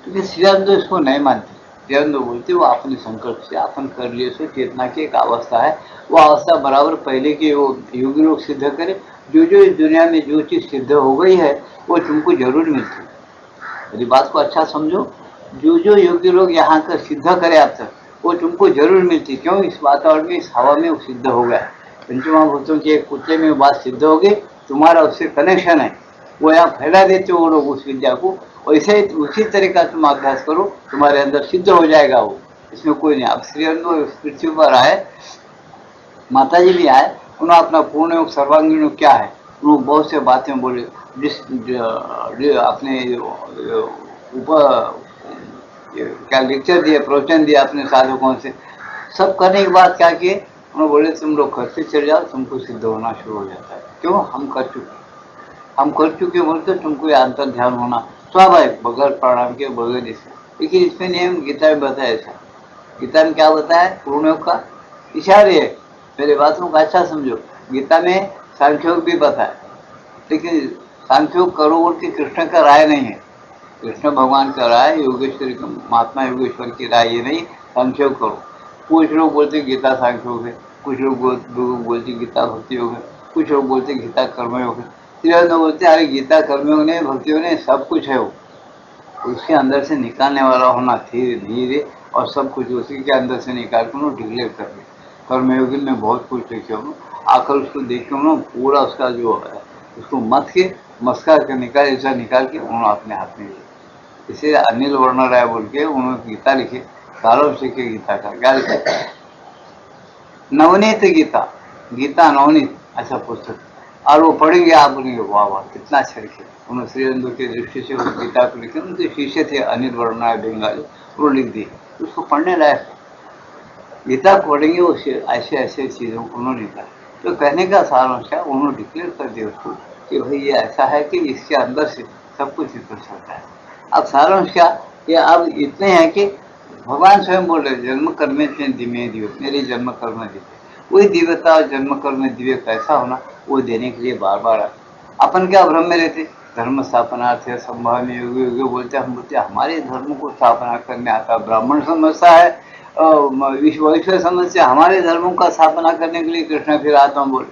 क्योंकि श्रीअरविंदो इसको नहीं मानते। श्रीअरविंदो बोलते वो अपने संकल्प से अपन कर लिए सो चेतना की एक अवस्था है, वो अवस्था बराबर पहले की वो योगी लोग सिद्ध करे। जो जो इस दुनिया में जो चीज सिद्ध हो गई है वो तुमको जरूर मिलती है। मेरी बात को अच्छा समझो, जो जो योगी लोग यहाँ का सिद्ध करे अब तक वो तुमको जरूर मिलती। क्यों? इस वातावरण में, इस हवा में वो सिद्ध हो गया। पंचमहाभूतों के एक पुतले में बात सिद्ध हो गई, तुम्हारा उससे कनेक्शन है, वो यहाँ फैला देते हो वो लोग उस विद्या को। वैसे ही उसी तरीका तुम अभ्यास करो, तुम्हारे अंदर सिद्ध हो जाएगा वो, इसमें कोई नहीं। अब श्री अरविंदो पृथ्वी पर आए, माता जी भी आए, उन्होंने अपना पूर्ण योग सर्वांगीण योग क्या है उन्होंने बहुत से बातें बोले। अपने ऊपर क्या लेक्चर दिए, प्रवचन दिया अपने साधकों से। सब करने के बाद क्या किए? उन्होंने बोले तुम लोग करते चले जाओ, तुमको सिद्ध होना शुरू हो जाता है। क्यों? हम कर चुके बोलते तुमको ये अंतर ध्यान होना स्वाभाविक, बगैर प्राणायाम के, बगैर इसके। लेकिन इसमें नियम गीता में बताया ऐसा। गीता में क्या बताया? पूर्ण योग का इशारे है। मेरे बातों को अच्छा समझो। गीता में सांख्योग भी बताया, लेकिन सांख्योग करो बोल के कृष्ण का राय नहीं है। कृष्ण भगवान का राय, योगेश्वरी महात्मा योगेश्वर की राय ये नहीं सांख्योग करो। कुछ लोग बोलते गीता सांख्योग है, कुछ लोग बोलते गीता भक्ति योग है, कुछ लोग बोलते गीता कर्मयोग है। तो बोलते अरे गीता कर्मयोग नहीं, भक्ति योग नहीं, सब कुछ है वो। उसके अंदर से निकालने वाला होना धीरे धीरे, और सब कुछ उसी के अंदर से निकाल कर उन्होंने डिक्लेयर कर दिया। कर्मयोगी में बहुत कुछ लिखे उन्होंने, आकर उसको देख के उन्होंने पूरा उसका जो है उसको मत के मस्का के निकाल, ऐसा निकाल के उन्होंने अपने हाथ में लिया। इसे अनिल वर्ण राय बोल के उन्होंने गीता लिखे, सालों से के गीता का क्या लिखा? नवनीत गीता, गीता नवनीत ऐसा पुस्तक। और वो पढ़ेंगे आप बोलेंगे वाह वाह कितना अच्छा लिखे। उन्होंने श्री अरविंदो की दृष्टि से उस गीता को लिखे। उनके शिष्य थे अनिल वर्ण बंगाली, उन्होंने लिख दिए, उसको पढ़ने लायक। गीता पढ़ेंगे उसे ऐसे ऐसे चीज़ों को उन्होंने लिखा। तो कहने का सारांश है, उन्होंने डिक्लेयर कर दिया उसको कि भाई ये ऐसा है कि इसके अंदर से सब कुछ निकल सकता है। अब सारांश क्या? ये अब इतने हैं कि भगवान स्वयं बोल रहे जन्म कर्म दिव्य दिव्य, मेरे जन्म कर्म दिव्य। वही दिव्यता और जन्म कर्म दिव्य कैसा होना, वो देने के लिए बार बार आए। अपन क्या भ्रम में रहते? धर्म स्थापनार्थ है संभव में योगी योगी बोलते, हम बोलते हमारे धर्म को स्थापना करने आता। ब्राह्मण समझता है वैश्व समझते हमारे धर्मों का स्थापना करने के लिए कृष्ण फिर आता हूँ बोले।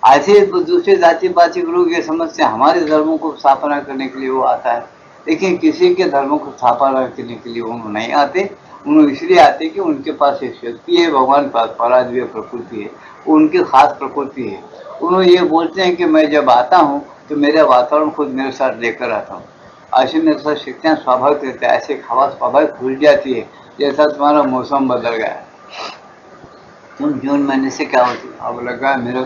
ऐसे दूसरे जाति पाति लोग ये समझते हमारे धर्मों को स्थापना करने के लिए वो आता है, लेकिन किसी के धर्मों को स्थापना करने के लिए उन्होंने नहीं आते। उन्होंने इसलिए आते कि उनके पास एक शक्ति है, भगवान पास पराद्वितीय प्रकृति है, उनकी खास प्रकृति है। उन्होंने ये बोलते हैं कि मैं जब आता हूँ तो मेरा वातावरण खुद मेरे साथ लेकर आता हूँ। ऐसे मेरे साथ शक्तियाँ स्वाभाविक रहती है, ऐसे हवा स्वाभाविक खुल जाती है जैसा तुम्हारा मौसम बदल गया है। जून महीने से क्या होती है, अब लगा मेरा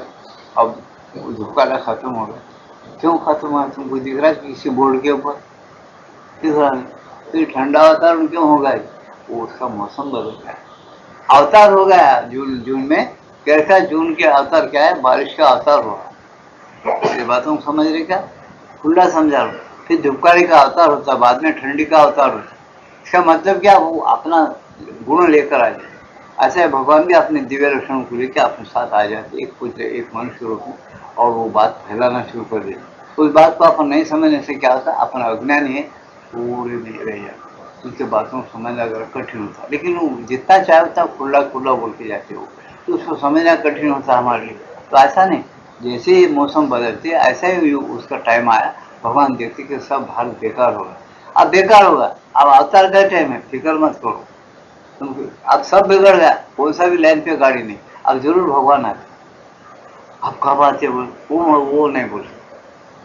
अब धूप काला खत्म हो गया, क्यों खत्म हुआ? तुमको दिख रहा है किसी बोर्ड के ऊपर? दिख रहा नहीं। फिर ठंडा वातावरण क्यों होगा? वो उसका मौसम बदल गया, अवतार हो गया। जून जून में कैसा, जून के अवतार क्या है? बारिश का अवतार हो रहा। ये बातों को समझ रहे क्या? खुला समझा लो। फिर धुपकारी का अवतार होता, बाद में ठंडी का अवतार होता। इसका मतलब क्या? वो अपना गुण लेकर आ जाए। ऐसा है, भगवान भी अपने दिव्य लक्षणों को लेकर अपने साथ आ जाते, एक पुत्र एक मनुष्य रूप में, और वो बात फैलाना शुरू कर देते। उस बात को अपन नहीं समझने से क्या होता? अपना अज्ञान ही पूरे नहीं रह जाता, उनके बातों को समझना अगर कठिन होता। लेकिन वो जितना चाहे उतना खुला खुला बोल के जाते हो, तो उसको समझना कठिन होता हमारे लिए। तो ऐसा नहीं, जैसे ही मौसम बदलते ऐसा ही उसका टाइम आया, भगवान देखते कि सब भारत बेकार होगा। अब बेकार होगा, अब अवतार का टाइम है, फिक्र मत करो तुम। अब सब बिगड़ गया, कौन सा भी लाइन पे गाड़ी नहीं, अब जरूर भगवान आते। अब कब आते बोल, वो नहीं बोल,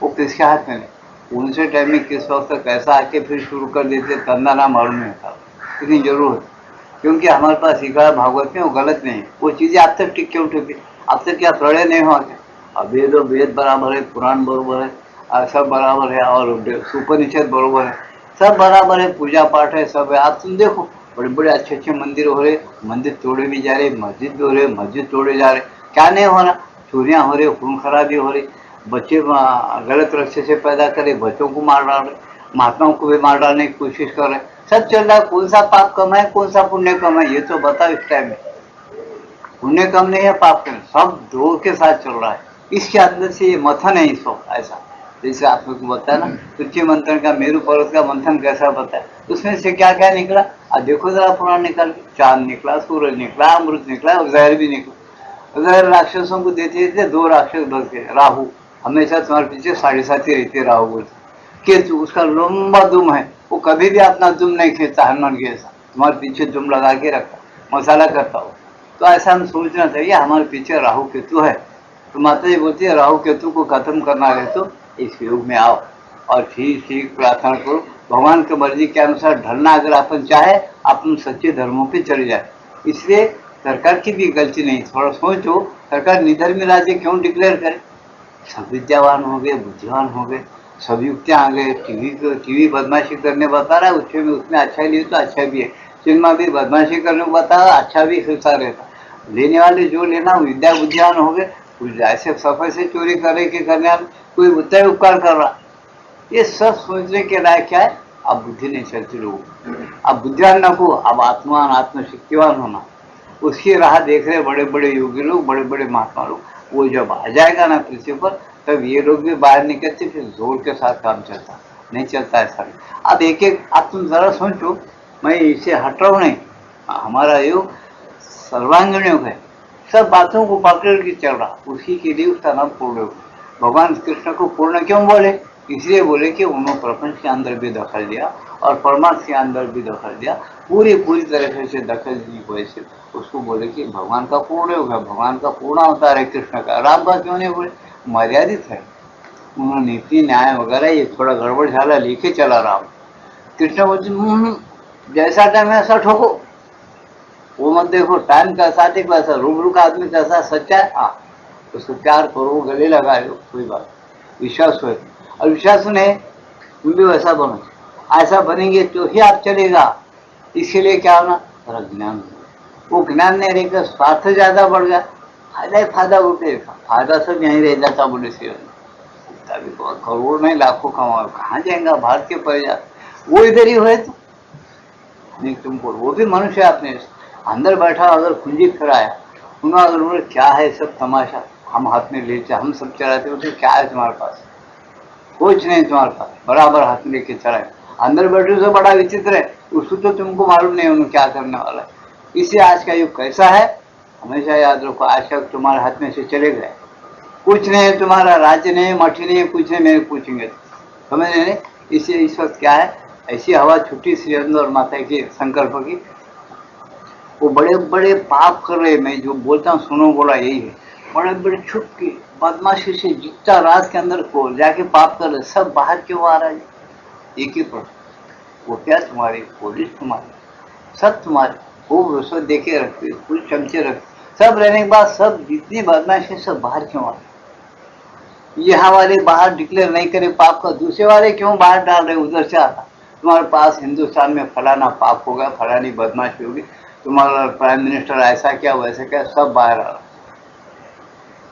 वो किसके हाथ में नहीं। उनसे टाइम में किस वक्त कैसा आके फिर शुरू कर देते, तंदा ना मालूम नहीं था, लेकिन जरूर होता। क्योंकि हमारे पास सीखा भागवत में वो गलत नहीं है, वो चीजें अब तक टिक क्यों टिकी? अब तक क्या प्रलय नहीं हुआ क्या? अब वेद बराबर है, पुराण बराबर है, सब बराबर है, और उपनिषद बराबर है, सब बराबर है, पूजा पाठ है, सब है। आप तुम देखो, बड़े बड़े अच्छे अच्छे मंदिर हो रहे, मंदिर तोड़े भी जा रहे, मस्जिद भी हो रहे, मस्जिद तोड़े जा रहे। क्या नहीं हो रहा? चोरियां हो रही, खून खराबी हो रही, बच्चे गलत रास्ते से पैदा करे, बच्चों को मार डाल रहे, महात्माओं को भी मार डालने की कोशिश कर रहे, सब चल रहा है। कौन सा पाप कम है, कौन सा पुण्य कम है, ये तो बताओ इस टाइम में। पुण्य कम नहीं है, पाप कम, सब दो के साथ चल रहा है। इसके अंदर से ये मथन है इस वक्त ऐसा। जैसे आपको बताया ना, तुच्छ मंथन का, मेरू पर्वत का मंथन कैसा बताया, उसमें से क्या क्या निकला? अब देखो जरा पुराण निकल के, चांद निकला, सूरज निकला, अमृत निकला, और जहर भी निकला। जहर राक्षसों को देते थे, 2 राक्षस बचते, राहु हमेशा तुम्हारे पीछे 7.5 रहते, राहु बोलते। केतु उसका लंबा दुम है, वो कभी भी अपना दुम नहीं खींचता, हनुमान के ऐसा तुम्हारे पीछे दुम लगा के रखता, मसाला करता हो। तो ऐसा हम सोचना चाहिए, हमारे पीछे राहु केतु है। तो माता जी बोलती है, राहु केतु को खत्म करना है तो इस युग में आओ और ठीक ठीक प्रार्थना करो, भगवान की मर्जी के अनुसार ढलना अगर अपन चाहे, अपन सच्चे धर्मों पे चले जाए। इसलिए सरकार की भी गलती नहीं, थोड़ा सोचो, सरकार निधर्मी राज्य क्यों डिक्लेयर करे? सब विद्यावान हो गए, बुद्धिमान हो गए, सब युक्तियाँ आ गए। टीवी बदमाशी करने बता रहा है, उसमें अच्छा लिए तो अच्छा भी है, सिनेमा भी बदमाशी करने को बता रहा, अच्छा भी हिस्सा रहता। लेने वाले जो लेना, विद्या बुद्धिमान हो गए, कुछ ऐसे सफर से चोरी करे कि करने वाले, कोई उत्तर उपकार कर रहा। ये सब सोचने के लायक क्या है? अब बुद्धि नहीं चलती लोगों, अब बुद्धिमान न को, अब आत्मान आत्मशक्तिवान होना, उसकी राह देख रहे बड़े बड़े योगी लोग, बड़े बड़े महात्मा लोग। वो जब आ जाएगा ना पृथ्वी पर, तब ये लोग भी बाहर निकलते, फिर जोर के साथ काम चलता, नहीं चलता ऐसा। अब एक एक, अब तुम जरा सोचो, मैं इसे हट रहा हूँ नहीं, हमारा योग सर्वांगीण योग है, सब बातों को पकड़ के चल रहा, उसी के लिए उसका नाम पूर्ण योग। भगवान कृष्ण को पूर्ण क्यों बोले? इसलिए बोले कि उन्होंने प्रपंच के अंदर भी दखल दिया और परमात्मा के अंदर भी दखल दिया, पूरी तरह से दखल दी वजह से उसको बोले कि भगवान का पूर्ण योग है, भगवान का पूर्ण अवतार है कृष्ण का। राम का क्यों नहीं बोले? मर्यादित है, उन्होंने नीति न्याय वगैरह ये थोड़ा गड़बड़ झाला लेके चला राम। कृष्ण बोलते जैसा टाइम है ऐसा ठोको, वो मत देखो टाइम कैसा ठीक वैसा, रूबरू का आदमी कैसा सच्चा है, हाँ उसको प्यार करो, गले लगा लो, कोई बात, विश्वास हो। और विश्वास नहीं, तुम भी वैसा बनो, ऐसा बनेंगे तो ही आप चलेगा। इसके लिए क्या होना? थोड़ा ज्ञान, वो ज्ञान नहीं रहेगा, स्वार्थ ज्यादा बढ़ गया, फायदा ही फायदा उठे, फायदा सब यहीं रह जाता। बोले से करोड़ नहीं लाखों कमाओ, कहाँ जाएगा भारत के परिवार, वो इधर ही हुए तो नहीं। तुमको वो भी मनुष्य अपने अंदर बैठा, अगर कुंजी फिराया, उन्होंने अगर बोले क्या है सब तमाशा, हम हाथ में लेते, हम सब चलाते, उसे क्या है तुम्हारे पास? कुछ नहीं तुम्हारे पास, बराबर हाथ में लेके चलाए, अंदर बैठे से बड़ा विचित्र है, उसको तो तुमको मालूम नहीं उन्हें क्या करने वाला है। इसलिए आज का युग कैसा है, हमेशा याद रखो, आज का तुम्हारे हाथ में से चले गए, कुछ नहीं, तुम्हारा राज्य नहीं, मठी नहीं, कुछ नहीं, मेरे पूछेंगे समझ नहीं। इसलिए इस वक्त क्या है, ऐसी हवा छुट्टी श्री हरि और माता की संकल्प की, वो बड़े बड़े पाप कर रहे, मैं जो बोलता हूँ सुनो बोला यही है, बड़े बड़े छुप के बदमाशी से जितना रात के अंदर को जाके पाप कर रहे, सब बाहर क्यों आ रहा है? एक ही प्रश्न, वो क्या तुम्हारी पुलिस तुम्हारी, सब तुम्हारे, खूब रुश्वत देके रखते, कुछ चमचे रखते, सब रहने के बाद सब जितनी बदमाशी सब बाहर क्यों आ रही? यहाँ वाले बाहर डिक्लेयर नहीं करे पाप का, दूसरे वाले क्यों बाहर डाल रहे? उधर से आता तुम्हारे पास हिंदुस्तान में फलाना पाप होगा, फलानी बदमाशी होगी, तुम्हारा प्राइम मिनिस्टर ऐसा क्या वैसा क्या, सब बाहर आ रहा।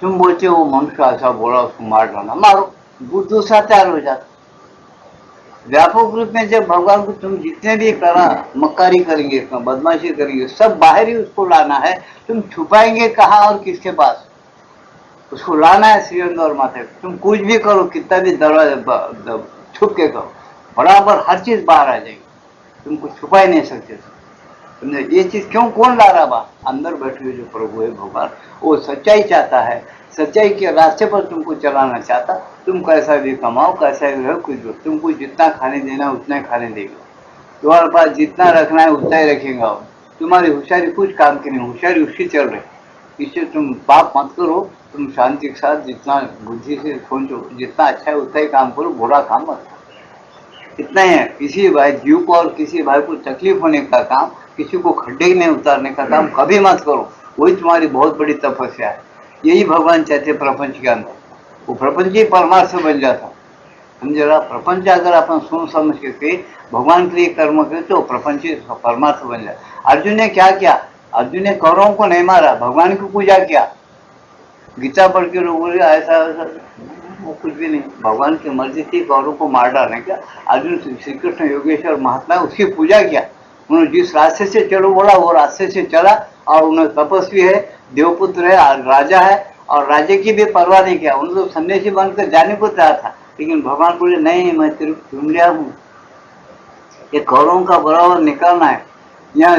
तुम बोलते हो वो मनुष्य ऐसा बोला उसको मार डालना, मारो, दूसरा तैयार हो जाता। व्यापक रूप में जब भगवान को तुम जितने भी करा मक्कारी करेंगे, बदमाशी करेंगे, सब बाहर ही उसको लाना है। तुम छुपाएंगे कहाँ और किसके पास? उसको लाना है श्रीअंग और माथे। तुम कुछ भी करो, कितना भी दरवाजा छुप के करो, बराबर हर चीज बाहर आ जाएगी, तुमको छुपा ही नहीं सकते। तुमने ये चीज क्यों, कौन ला रहा बा? अंदर बैठे हुए जो प्रभु है भगवान, वो सच्चाई चाहता है, सच्चाई के रास्ते पर तुमको चलाना चाहता। तुम कैसा भी कमाओ, कैसा भी रहो, कुछ दो, तुमको जितना खाने देना उतना ही खाने देगा, तुम्हारे पास जितना रखना है उतना ही रखेगा। तुम्हारी होशियारी कुछ काम की नहीं, होशियारी उसकी चल रही। इससे तुम पाप मत करो, तुम शांति के साथ जितना बुद्धि से सोचो, जितना अच्छा है उतना ही काम करो, बुरा काम मत करो। इतना ही है। किसी भाई जीव को और किसी भाई को तकलीफ होने का काम, किसी को खड्डे में उतारने का काम कभी मत करो। वही तुम्हारी बहुत बड़ी तपस्या है। यही भगवान चाहते प्रपंच के अंदर। वो प्रपंच ही परमार्थ बन जाता। हम जरा प्रपंच अगर अपन सुन समझ के भगवान के लिए कर्म करे तो प्रपंच परमार्थ बन जाए। अर्जुन ने क्या किया? अर्जुन ने कौरवों को नहीं मारा, भगवान की पूजा किया। गीता पढ़ के लोग बोले ऐसा ऐसा, वो कुछ भी नहीं, भगवान की मर्जी थी कौरवों को मार डालने का। अर्जुन श्री कृष्ण योगेश्वर महात्मा उसकी पूजा किया। उन्होंने जिस रास्ते से चलो बोला वो रास्ते से चला, और उन्हें तपस्वी है, देवपुत्र है, राजा है, और राज्य की भी परवाह नहीं किया। उन्होंने तो सन्यासी बनकर जाने को तैयार था, लेकिन भगवान बोले नहीं, मैं तेरे को चुन लिया हूँ, ये कौरवों का बराबर निकालना है। यहाँ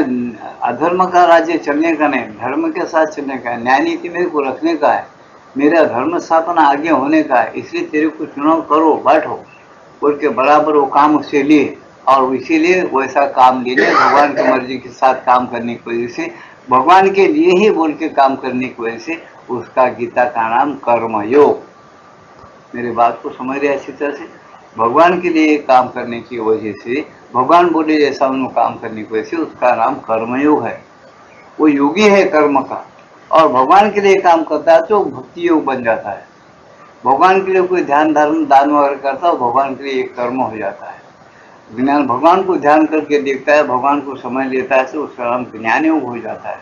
अधर्म का राज्य चलने का नहीं, धर्म के साथ चलने का है, न्याय नीति मेरे को रखने का है, मेरा धर्म स्थापना आगे होने का है, इसलिए तेरे को चुनाव करो, बैठो बोल के बराबर वो काम उससे लिए। और इसीलिए वैसा काम लिए भगवान की मर्जी के साथ काम करने की वजह से, भगवान के लिए ही बोल के काम करने की वजह से उसका गीता का नाम कर्मयोग। मेरी बात को समझ रहे अच्छी तरह से? भगवान के लिए काम करने की वजह से, भगवान बोले जैसा उन्होंने काम करने की वजह से उसका नाम कर्मयोग है। वो योगी है कर्म का, और भगवान के लिए काम करता है तो भक्ति योग बन जाता है। भगवान के लिए कोई ध्यान धर्म दान वगैरह करता है, भगवान के लिए एक कर्म हो जाता है। ज्ञान भगवान को ध्यान करके देखता है, भगवान को समझ लेता है तो उसका नाम ज्ञान योग हो जाता है।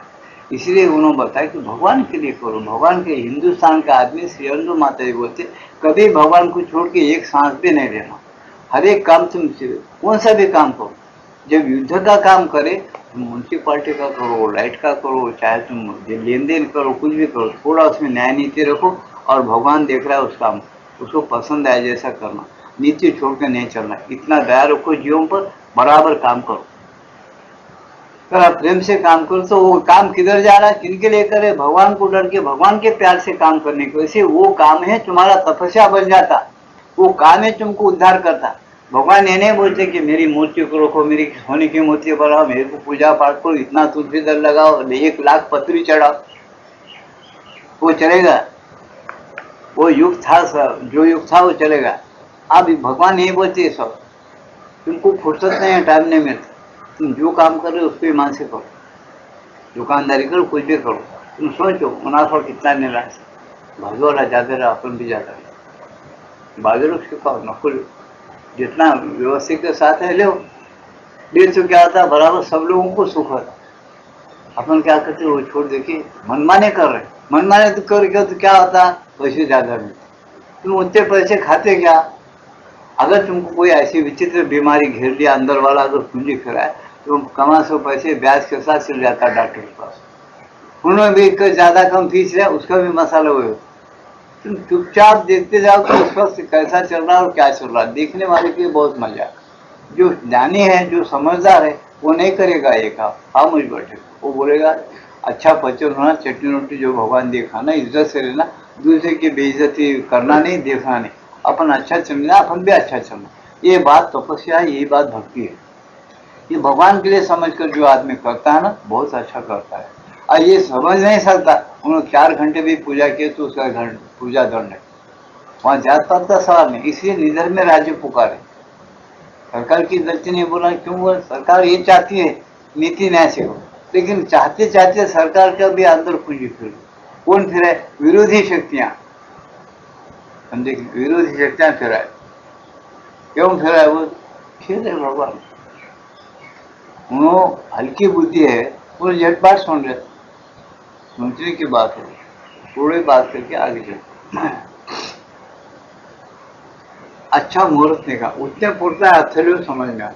इसलिए उन्होंने बताया कि भगवान के लिए करो। भगवान के, हिंदुस्तान का आदमी श्री अंजू माता जी बोलते कभी भगवान को छोड़ के एक सांस भी नहीं लेना। हर एक काम तुम कौन सा भी काम करो, जब युद्ध का काम करे, म्यूनसिपालिटी का करो, लाइट का करो, चाहे तुम लेन देन करो, कुछ भी करो, थोड़ा उसमें न्याय नीति रखो, और भगवान देख रहा है उस काम, उसको पसंद आए जैसा करना, नीति छोड़ के नहीं चलना। इतना दया रखो जीवों पर, बराबर काम करो। अगर आप प्रेम से काम करो तो वो काम किधर जा रहा है, किनके लिए करे? भगवान को डर के, भगवान के प्यार से काम करने की वजह से वो काम है तुम्हारा तपस्या बन जाता। वो काम है तुमको उद्धार करता। भगवान ये नहीं बोलते कि मेरी मूर्ति को रखो, मेरी सोने की मूर्ति बनाओ, मेरे को पूजा पाठ करो, इतना तुलसी दल लगाओ, 1 लाख पत्री चढ़ाओ, वो चलेगा? वो युग था, जो युग था वो चलेगा। अब भगवान यही बोलते सब, तुमको फुर्सत नहीं है, टाइम नहीं मिलता, तुम जो काम कर रहे हो उसको ईमान से करो, दुकानदारी करो, कुछ भी करो, तुम सोचो मुनाफा कितना मिला है, भागे वाला ज्यादा रहा, अपन भी ज्यादा रहा, बाजार सिखाओ, नको जितना व्यवस्थित के साथ है लो। डेढ़ सौ क्या होता, बराबर सब लोगों को सुख होता। अपन क्या करते वो छोड़ देके मनमाने कर रहे, मनमाने तो कर तो क्या होता, पैसे ज्यादा मिलते, तुम उतने पैसे खाते क्या? अगर तुमको कोई ऐसी विचित्र बीमारी घेर लिया, अंदर वाला अगर पूंजी कराए, तो कमा 100 पैसे ब्याज के साथ चल जाता डॉक्टर के पास, उन्होंने भी ज्यादा कम फीस है, उसका भी मसाला हुए। तुम चुपचाप देखते जाओ कि उस वक्त कैसा चल रहा है और क्या चल रहा है, देखने वाले के बहुत मजा। जो ज्ञानी है, जो समझदार है, वो नहीं करेगा ये काम, खामोश बैठेगा, वो बोलेगा अच्छा पचन होना, चटनी रोटी जो भगवान दे खाना, इज्जत से लेना, दूसरे की बेइज्जती करना नहीं, देखना नहीं, अपन अच्छा चलना, अपन भी अच्छा चलना। ये बात तपस्या है, यही बात भक्ति है। ये भगवान के लिए समझकर जो आदमी करता है ना, बहुत अच्छा करता है। और ये समझ नहीं सकता, उन्होंने 4 घंटे भी पूजा किए तो उसका पूजा दंड है, वहां जात पात का सवाल नहीं। इसलिए निधर में राज्य पुकारे, सरकार की गलती नहीं बोला, क्यों बोला? सरकार ये चाहती है नीति न्याय से हो, लेकिन चाहते चाहते सरकार का भी अंदर पूंजी फिर कौन फिरे? विरोधी शक्तियां। समझे? विरोधी शक्तियां फिराए, क्यों फिराए? वो खेल है भगवान, उन्हों हल्की बुद्धि है, वो झटपट सुन रहे, सोचने की बात है, थोड़ी बात करके आगे चल। अच्छा मुहूर्त निकाल, उतने पुरता अथर्व समझ में आया।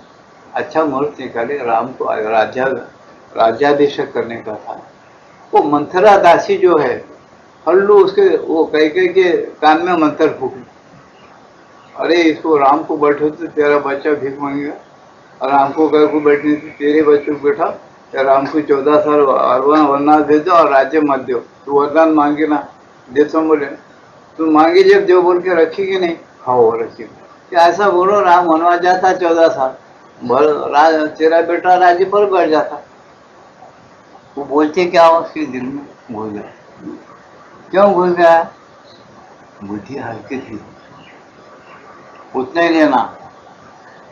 अच्छा मुहूर्त निकाले, राम को राज्याभिषेक करने का था। वो मंथरा दासी जो है, हल्लू उसके वो कह के कान में मंत्र फूकी, अरे इसको राम को बैठो तो तेरा बच्चा भीख मांगेगा, और राम को कह को बैठने से तेरे बच्चे को बैठा, या राम को 14 साल वरदान दे दो और राज्य मत दो, तू वरदान मांगे ना दे, तो बोले तू मांगे जब जो बोल के रखेगी नहीं, खाओ रखी, ऐसा बोलो राम वनवास जाता 14 साल, तेरा बेटा राज्य पर बैठ जाता। वो बोलते क्या हो उसके दिल में घुस गया, क्यों घुस गया? बुद्धि हल्की थी, उतना ही लेना,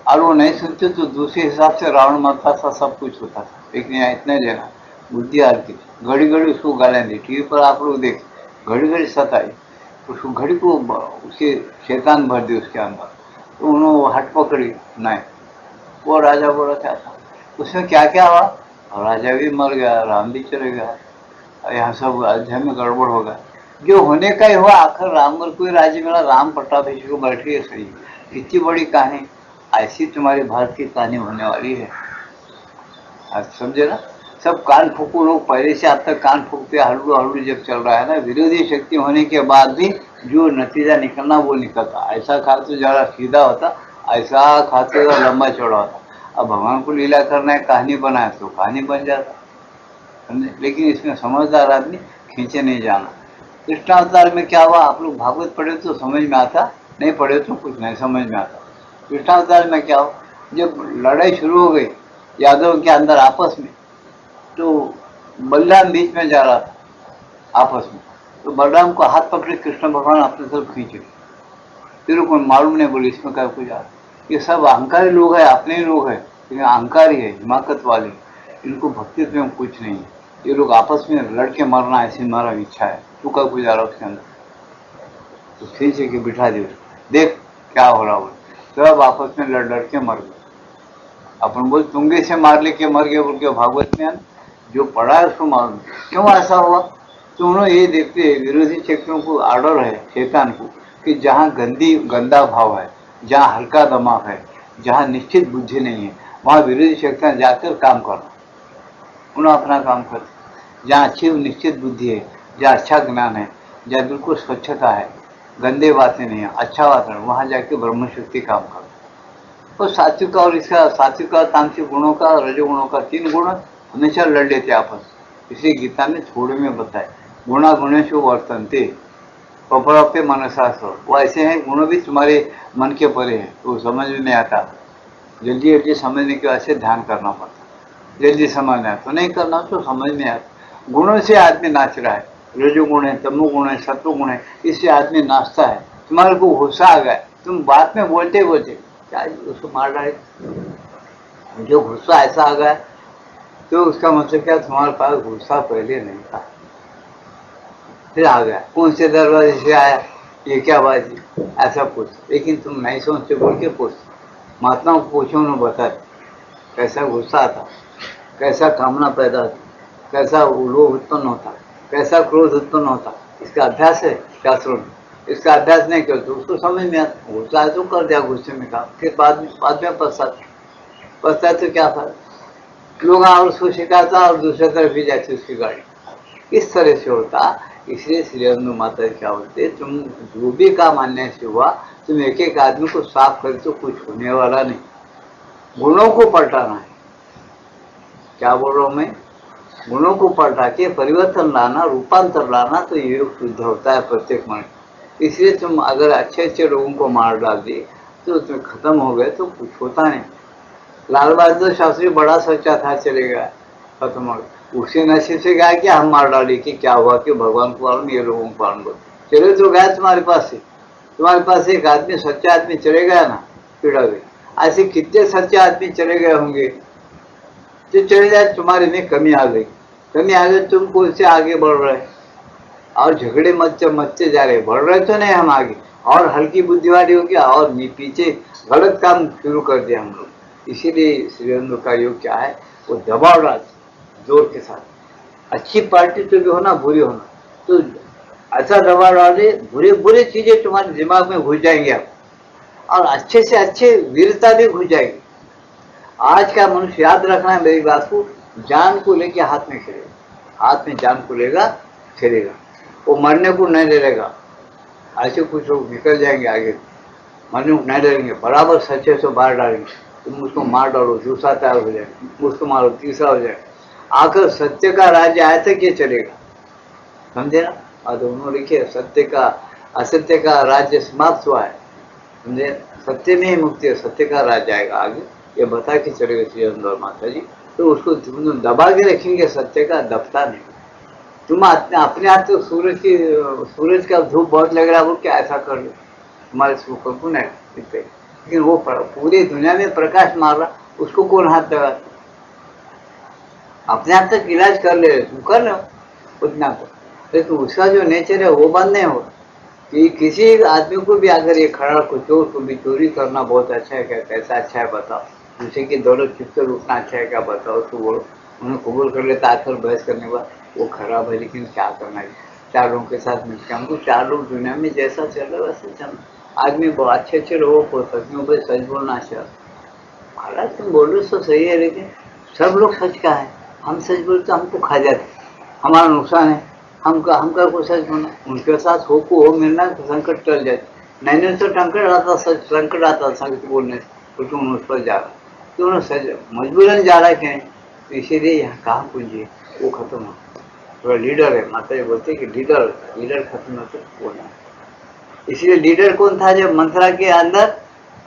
और वो नहीं सुनते तो दूसरे हिसाब से रावण मरता था, सब कुछ होता था, लेकिन यहाँ इतना ही लेना, बुद्धि हल्की थी। घड़ी घड़ी उसको गालें दी, टीवी पर आप लोग देख, घड़ी घड़ी सताई उसको, घड़ी को उसके शैतान भर दी उसके अंदर, तो उन्होंने हट पकड़ी नहीं, वो राजा बोला क्या था, उसमें क्या क्या हुआ, राजा भी मर गया, राम भी चले गया, यहाँ सब अयोध्या में गड़बड़ हो गया, जो होने का ही हुआ, आखिर रामगढ़ कोई राज्य मिला, राम पट्टाभिषेक को बैठ गए, सही, कितनी बड़ी कहानी, ऐसी तुम्हारी भारत की कहानी होने वाली है। आज समझे ना, सब कान फूकू लोग पहले से अब तक कान फूकते, हल्लू हल्लू जब चल रहा है ना, विरोधी शक्ति होने के बाद भी जो नतीजा निकलना वो निकलता, ऐसा खा तो जरा सीधा होता, ऐसा खाते तो लंबा चौड़ा होता। अब भगवान को लीला करना है, कहानी बनाए तो कहानी बन जाता, समझे? लेकिन इसमें समझदार आदमी खींचे नहीं जाना। कृष्णावतार में क्या हुआ, आप लोग भागवत पढ़े तो समझ में आता, नहीं पढ़े तो कुछ नहीं समझ में आता। कृष्णावतार में क्या हो, जब लड़ाई शुरू हो गई यादव के अंदर आपस में, तो बलराम बीच में जा रहा था आपस में, तो बलराम को हाथ पकड़े कृष्ण भगवान अपने तरफ खींचे, फिर कोई मालूम नहीं, बोले इसमें क्या कुछ आ, ये सब अहंकारी लोग हैं, अपने ही लोग हैं, लेकिन अहंकारी है, हिमाकत वाले, इनको भक्ति में कुछ नहीं है, ये लोग आपस में लड़के मरना ऐसी हमारा इच्छा है, तू का कुछ आ रहा उसके अंदर, तो खींचे के बिठा दे, देख क्या हो रहा हो, सब आपस में लड़ के मर गए। अपन बोल तुंगे से मार लेके मर गए बोल के, भागवत में जो पढ़ा है उसको मालूम क्यों ऐसा हुआ। तो उन्होंने ये देखते विरोधी शक्तियों को आर्डर है शैतान को कि जहाँ गंदा भाव है, जहाँ हल्का दिमाग है, जहाँ निश्चित बुद्धि नहीं है, वहाँ विरोधी शक्तियाँ जाकर काम करना, उन्हें अपना काम करते। जहाँ अच्छी निश्चित बुद्धि है, जहाँ अच्छा ज्ञान है, जहाँ बिल्कुल स्वच्छता है, गंदे बातें नहीं है, अच्छा वातावरण, वहाँ जाके ब्रह्म शक्ति काम करता। तो सात्विक और इसका सात्विक और तामसिक गुणों का, रजोगुणों का, 3 गुण हमेशा लड़ लेते आपस, इसलिए गीता में थोड़े में बताए, गुणा गुणेषु वर्तन्ते पपरपे मनसास्त्र, वो ऐसे हैं, गुण भी तुम्हारे मन के परे है, तो समझ में नहीं आता, जल्दी जल्दी समझने के वास्ते ध्यान करना पड़ता, जल्दी समझना तो नहीं करना तो समझ में आता। गुणों से आदमी नाच रहा है, रजोगुण है, तमोगुण है, सत्वगुण है, इससे आदमी नाचता है। तुम्हारे को गुस्सा आ गया, तुम बात में बोलते बोलते क्या उसको मार डाले, जो गुस्सा ऐसा आ गया तो उसका मतलब क्या, तुम्हारे पास गुस्सा पहले नहीं था, फिर आ गया, कौन से दरवाजे से आया, ये क्या बात है, ऐसा पूछ, लेकिन तुम नहीं सोचते बोल के पूछ, महात्माओं को पूछो, उन्होंने बताया कैसा गुस्सा आता, कैसा कामना पैदा होती, कैसा लोभ उत्पन्न होता, कैसा क्रोध उत्पन्न होता, इसका अभ्यास है शास्त्रों में। इसका अभ्यास नहीं कर तो उसको समझ में आता, गुस्सा है तो कर दिया, गुस्से में काम, फिर बाद में पछताए तो क्या फायदा, लोग और उसको शिकायत और दूसरे तरफ भी जाती उसकी गाड़ी, इस तरह से होता। इसलिए श्री अनु माता क्या बोलते, तुम जो भी काम मानने से हुआ, तुम एक एक आदमी को साफ कर तो कुछ होने वाला नहीं, गुणों को पलटाना है। क्या बोल रहा हूं मैं, गुणों को पलटा के परिवर्तन लाना, रूपांतर लाना, तो योग शुद्ध होता है प्रत्येक मन। इसलिए तुम अगर अच्छे अच्छे लोगों को मार डाल दिए तो तुम खत्म हो गए तो कुछ होता नहीं। लाल बहादुर शास्त्री बड़ा सच्चा था, चले गया, खत्म हो गया, उसी नसीब से गया कि हम मार डाले कि क्या हुआ कि भगवान को मालूम, ये लोगों को मालूम, चले तो गया तुम्हारे पास से, तुम्हारे पास एक आदमी सच्चा आदमी चले गया ना, पीड़ा गई। ऐसे कितने सच्चे आदमी चले गए होंगे जो चले जाए, तुम्हारे में कमी आ गई, तुम कौन से आगे बढ़ रहे और झगड़े मचते जा रहे, बढ़ रहे तो नहीं हम आगे, और हल्की बुद्धि वाली हो गया और पीछे गलत काम शुरू कर दिया हम लोग। इसीलिए श्रीरंग का योग क्या है, वो दबाव डाल जोर के साथ। अच्छी पार्टी तो भी होना, बुरी होना, तो ऐसा दबाव डाले बुरे बुरे चीजें तुम्हारे दिमाग में घुस जाएंगे आप, और अच्छे से अच्छे वीरता भी घुस जाएगी। आज का मनुष्य याद रखना है मेरी बात को, जान को लेके हाथ में खेलेगा, हाथ में जान को लेगा खेलेगा, वो मरने को नहीं डरेगा। ऐसे कुछ लोग निकल जाएंगे आगे, मरने को नहीं डरेंगे, बराबर सच्चे से बाहर डालेंगे। तुम उसको मार डालो, दूसरा तैयार हो जाए, उसको मारो, तीसरा हो जाए, आखिर सत्य का राज्य आया तक ये चलेगा, समझे ना। और दोनों लिखे सत्य का असत्य का राज्य समाप्त हुआ है, समझे, सत्य में ही मुक्ति है, सत्य का राज्य आएगा आगे, ये बता के चलेगा श्री अंदर माता जी। तो उसको तुम दबा के रखेंगे, सत्य का दबता नहीं। तुम अपने आप तो सूरज का धूप बहुत लग रहा है, वो क्या ऐसा कर लो, तुम्हारे ऊपर कौन है, लेकिन वो पूरी दुनिया में प्रकाश मार रहा, उसको कौन हाथ लगा। अपने आप तक इलाज कर ले, तुम कर लो उतना तो, लेकिन उसका जो नेचर है वो बंद नहीं हो कि किसी आदमी को भी अगर ये खड़ा को चोर को भी चोरी करना बहुत अच्छा है क्या, कैसा अच्छा है बताओ, दूसरे की दौलत चुपकर उठना अच्छा है क्या बताओ, उसको बोलो, उन्हें कबूल कर लेता, आजकल बहस करने के बाद वो खराब है, लेकिन क्या करना है, चार लोगों के साथ मिलकर हमको, चार लोग दुनिया में जैसा चल रहा है वैसे चलना। आदमी बहुत अच्छे अच्छे लोगों को सचमुच पर सच बोलना अच्छा, महाराज तुम बोल रहे तो सही है, लेकिन सब लोग सच का है, हम सच बोलते हमको खा जाते, हमारा नुकसान है, हमका को सच बोलना, उनके साथ हो मिलना तो संकट टल जाते, नहीं तो संकट आता सच बोलने से, तो तुम उस पर जा रहा, तो उन्हें सच मजबूरन जा रहा है कि नहीं, तो इसीलिए यहाँ कहाँ पूंजी वो खत्म हो, थोड़ा लीडर है, माता जी बोलते कि लीडर खत्म होते बोलना। इसलिए लीडर कौन था, जब मंथरा के अंदर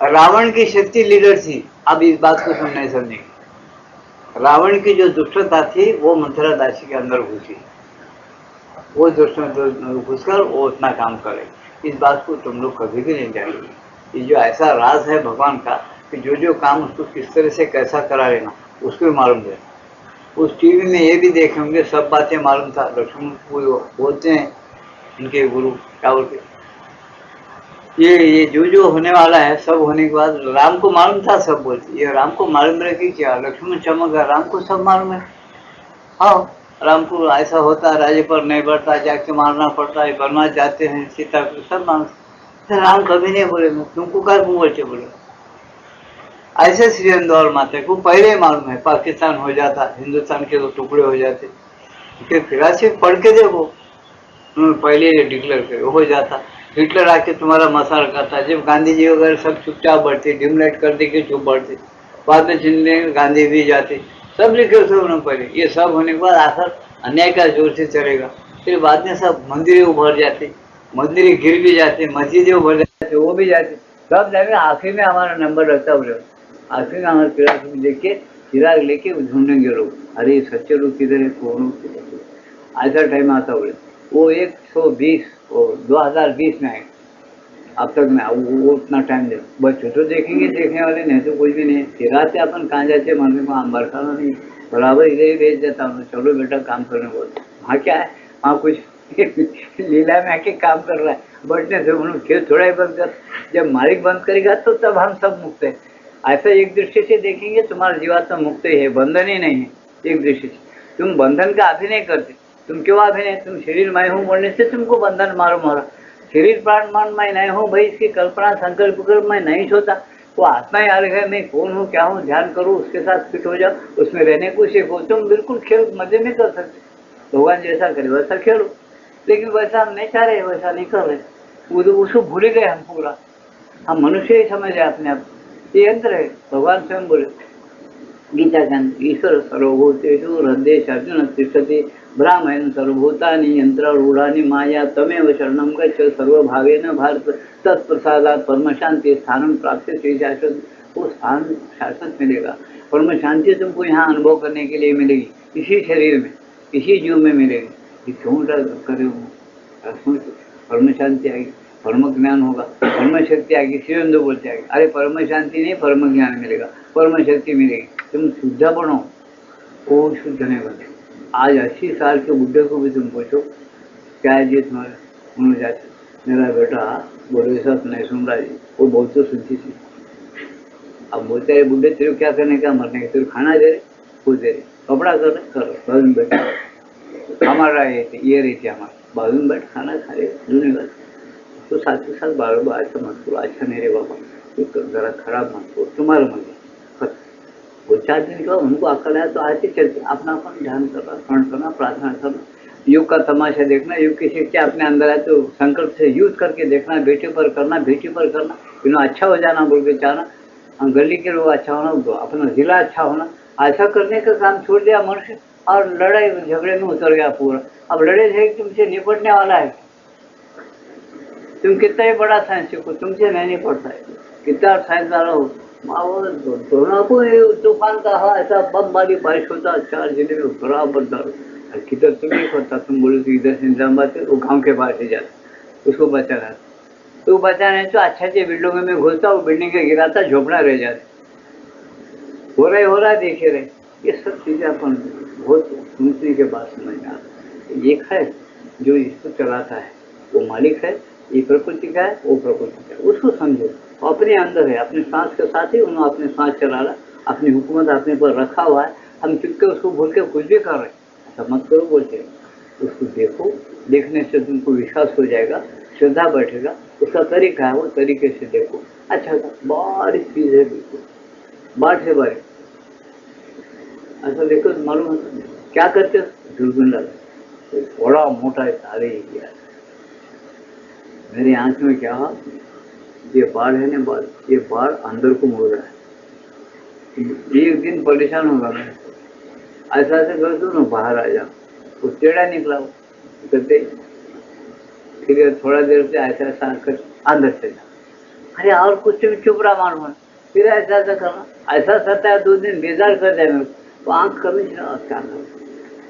रावण की शक्ति लीडर थी। अब इस बात को तुम नहीं समझेंगे, रावण की जो दुष्टता थी वो मंथरा दासी के अंदर घुसी, वो घुसकर वो उतना काम करे, इस बात को तुम लोग कभी भी नहीं जानेंगे। ये जो ऐसा राज है भगवान का कि जो काम उसको किस तरह से कैसा करा लेना उसको भी मालूम है। उस टीवी में ये भी देखे होंगे, सब बातें मालूम था, लक्ष्मण को बोलते हैं इनके गुरु क्या बोलते, ये जो होने वाला है सब होने के बाद राम को मालूम था, सब बोलते ये राम को मालूम रहे कि क्या, लक्ष्मण चमक गया, राम को सब मालूम है। हाँ, राम को ऐसा होता है, राज्य पर नहीं बढ़ता, जाके मारना पड़ता है, बनवा जाते हैं सीता को, सब मालूम, राम कभी नहीं बोले तुमको कर बोलते बोले। ऐसे श्री इंदौर माता को पहले ही मालूम है, पाकिस्तान हो जाता, हिंदुस्तान के 2 टुकड़े हो जाते, फिर से पढ़ के देखो, पहले डिक्लेयर करे हो जाता। हिटलर आके तुम्हारा मसाला करता, जब गांधी जी वगैरह सब चुपचाप बढ़ते, डिमलाइट कर दे के चुप बढ़ते, बाद में चिन्ह गांधी भी जाते, सब लिखे थे उन्होंने पहले। ये सब होने के बाद आखिर अन्याय का जोर से चलेगा, फिर बाद में सब मंदिरें उभर जाते, मंदिरें गिर भी जाते, मस्जिदें उभर जाते, वो भी जाते, सब जगह आखिर में हमारा नंबर रहता बोले, आखिर में हमारे चिराग लेके ढूंढेंगे लोग, अरे सच्चे लोग किधर है, कौन ऐसा टाइम आता बोले। वो 120 वो 2020 में आएगा, अब तक में वो उतना टाइम दे, बच्चों तो देखेंगे, देखने वाले नहीं तो कुछ भी नहीं। चिराते अपन कहाँ जाते, मरने को हम बरसाना नहीं, बराबर इधर ही भेज देता हूँ, चलो बेटा काम करने बोलते। वहाँ क्या है, वहाँ कुछ लीला में आके काम कर रहा है, बैठने से उन्होंने खेल थोड़ा ही बंद कर, जब मालिक बंद करेगा तो तब हम सब मुक्त है। ऐसा एक दृष्टि से देखेंगे तुम्हारा जीवात्मा मुक्त है, बंधन ही नहीं है। एक दृष्टि से तुम बंधन का अभिनय करते, तुम क्यों अभिनय, तुम शरीर मैं हूँ बोलने से तुमको बंधन मालूम हो रहा, शरीर प्राण मान मैं नहीं हूँ भाई, इसकी कल्पना संकल्प कर मैं नहीं सोता, वो आत्मा ही अलग है, मैं कौन हूँ क्या हूँ, ध्यान करो, उसके साथ फिट हो जाओ, उसमें रहने को सीखो, तुम बिल्कुल खेल मजे में कर सकते, भगवान जैसा करे वैसा खेलो, लेकिन वैसा हम नहीं चाह रहे, वैसा नहीं कर रहे, वो तो उसको भूल गए हम पूरा, हम मनुष्य ही समझ रहे अपने आप, ये यंत्र है। भगवान स्वयं बोले गीता के अंदर, ईश्वर सर्वभूतेषु हृदयेषु अर्जुन तिष्ठति ब्राह्मण सर्वभूतानि यंत्रारूढ़ानि माया तमेव शरणं गच्छ सर्वभावेन भारत तत्प्रसादात् परम शांति स्थानं प्राप्त से शाश्वत, वो स्थान शाश्वत मिलेगा। परम शांति तुमको यहाँ अनुभव करने के लिए मिलेगी, इसी शरीर में, इसी जीव में मिलेगी। ये क्यों करे, परम शांति आएगी, परम ज्ञान होगा, परम शक्ति आएगी, शिवेंद्र बोलते आएगी, अरे परम शांति नहीं, परम ज्ञान मिलेगा, परम शक्ति मिलेगी, तुम शुद्ध बनो, वो शुद्ध नहीं बने। आज 80 साल के बुढ़े को भी तुम पूछो क्या है जी तुम्हारे, उन्होंने जाते मेरा बेटा बोले सब नहीं सुन रहा है, वो बहुत तो सुनती थी। अब बोलते हैं बुढ़े तेरे को क्या करने का, मरने का, तेरे को खाना दे रहे, वो दे रहे, कपड़ा कर रहे, कर बाजू में बैठा। हमारा ये रहती हमारा बाजू में बैठ खाना खा रहे धुने का। तो साथ के साथ बार बार ऐसा मत करो, अच्छा नहीं रे बाबा, तो जरा खराब मत करो, तुम्हारा मन है। वो 4 दिन के बाद उनको अकल आया तो आते चलते अपना अपन ध्यान करना, स्मरण करना, प्रार्थना करना, युग का तमाशा देखना, युग की शिक्षा अपने अंदर आए तो संकल्प से यूज करके देखना, बेटे पर करना, बेटी पर करना, इन्हों अच्छा हो जाना बोल के चाहना, गली के लोग अच्छा होना, तो अपना जिला अच्छा होना, ऐसा करने का काम छोड़ दिया मनुष्य और लड़ाई झगड़े में उतर गया पूरा। अब लड़े थे तुमसे निपटने वाला है, तुम कितना ही बड़ा साइंस सीखो तुमसे नहीं पड़ता है, कितना साइंस वाला हो। दोनों को तूफान का हवा ऐसा बम वाली बारिश होता, 4 जिले में बराबर दर किधर तुम नहीं पड़ता, तुम बोलो तो इधर से निजामाबाद से वो गाँव के बाहर से जाता, उसको बचाना तो बचाने तो अच्छा से बिल्डिंग में घुसता, वो बिल्डिंग के गिराता, झोपड़ा रह जाता, हो रहा है देखे रहे। ये सब चीजें अपन बहुत सुनने के बाद समझ में आता। एक है जो इसको चलाता है वो मालिक है, ये प्रकृति का है, वो प्रकृति का है, उसको समझो, वो अपने अंदर है, अपने सांस के साथ ही उन्होंने अपने सांस चला रहा, अपनी हुकूमत अपने पर रखा हुआ है, हम चुपके उसको भूल के कुछ भी कर रहे हैं, ऐसा मत करो बोलते। उसको देखो, देखने से तुमको विश्वास हो जाएगा, श्रद्धा बैठेगा, उसका तरीका है वो तरीके से देखो। अच्छा बारीक चीज है, बिल्कुल बाढ़ से बारीक, ऐसा देखो मालूम है क्या करते हो, दूरबीन लगा, बड़ा मोटा है तारे किया, मेरी आंख में क्या, ये बाढ़ है ना, बाढ़, ये बाढ़ अंदर को मुड़ रहा है, एक दिन परेशान होगा मैं, ऐसा ऐसा कर दो ना बाहर आ जाओ, वो टेढ़ा निकला वो करते, फिर थोड़ा देर से ऐसा ऐसा कर अंदर से जा, अरे और कुछ भी चुप रहा मालूम, फिर ऐसा ऐसा करना, ऐसा सता है 2 दिन बेजार कर दिया मेरे को, तो आँख कमी क्या करना।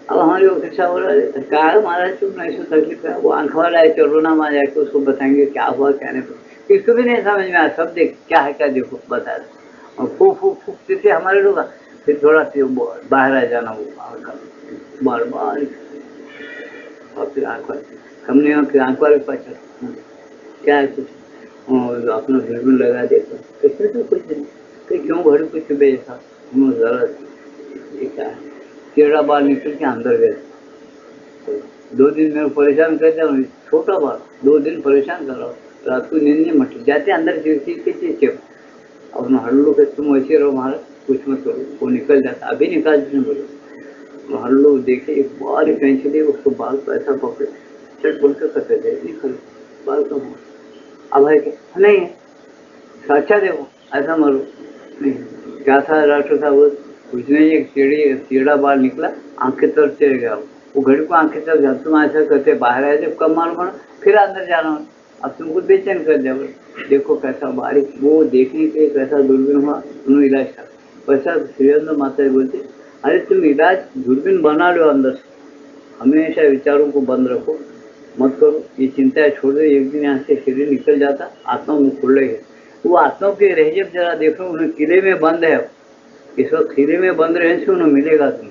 अब हमारे ऑफिसा बोला क्या है महाराज चुप नहीं, सो तकलीफ है, वो आंख वाला है, चरोना में जाके उसको बताएंगे क्या हुआ क्या नहीं, किसको भी नहीं समझ में आया, सब देख क्या है क्या देखो बता रहे, और फूक फूक फूकते थे हमारे लोग, फिर थोड़ा बाहर आ जाना, वो बार बार और फिर आंख वाले हमने फिर आंख वाले पचा क्या है कुछ, और अपना बिल्कुल लगा देता, इसमें तो कुछ नहीं, कि क्यों घड़ी कुछ बेचा जरा क्या है, टेढ़ा बाल निकल के अंदर गए, तो 2 दिन मेरे परेशान कर दिया, छोटा बाल 2 दिन परेशान कर रहा हूँ, रात को नींद नहीं मटी, जाते अंदर चीज अपना हल्लो के तुम ऐसे रहो महाराज, कुछ मत करो, वो निकल जाता, अभी निकाल बोलो, हल्लो देखे एक बार कैंची दे, उसको बाल को ऐसा पकड़े, चट बोल कर करते थे, निकल बाल का, अब है क्या नहीं है, अच्छा देखो ऐसा मरो नहीं, क्या था डॉक्टर साहब, कुछ नहीं, एक टेढ़ा बाल निकला, आंख की तरफ चले गया, वो घड़ी को आंख की तरफ जा, तुम ऐसा करते बाहर आए जब कम मालूम पड़ा, फिर अंदर जाना, अब तुमको बेचैन कर दिया, देखो कैसा बारीक, वो देखने के कैसा दूरबीन हुआ, उन्होंने इलाज था, वैसा श्रीरंद्र माता बोलते, अरे तुम इलाज दूरबीन बना लो अंदर से, हमेशा विचारों को बंद रखो, मत करो, ये चिंता छोड़ दो, एक दिन यहाँ से शरीर निकल जाता, आत्मा मुँह खुलेगा, वो आत्मा के रह जब जरा देखो, उन्हें किले में बंद है, इस वक्त किले में बंद रहने से उन्हें मिलेगा, तुम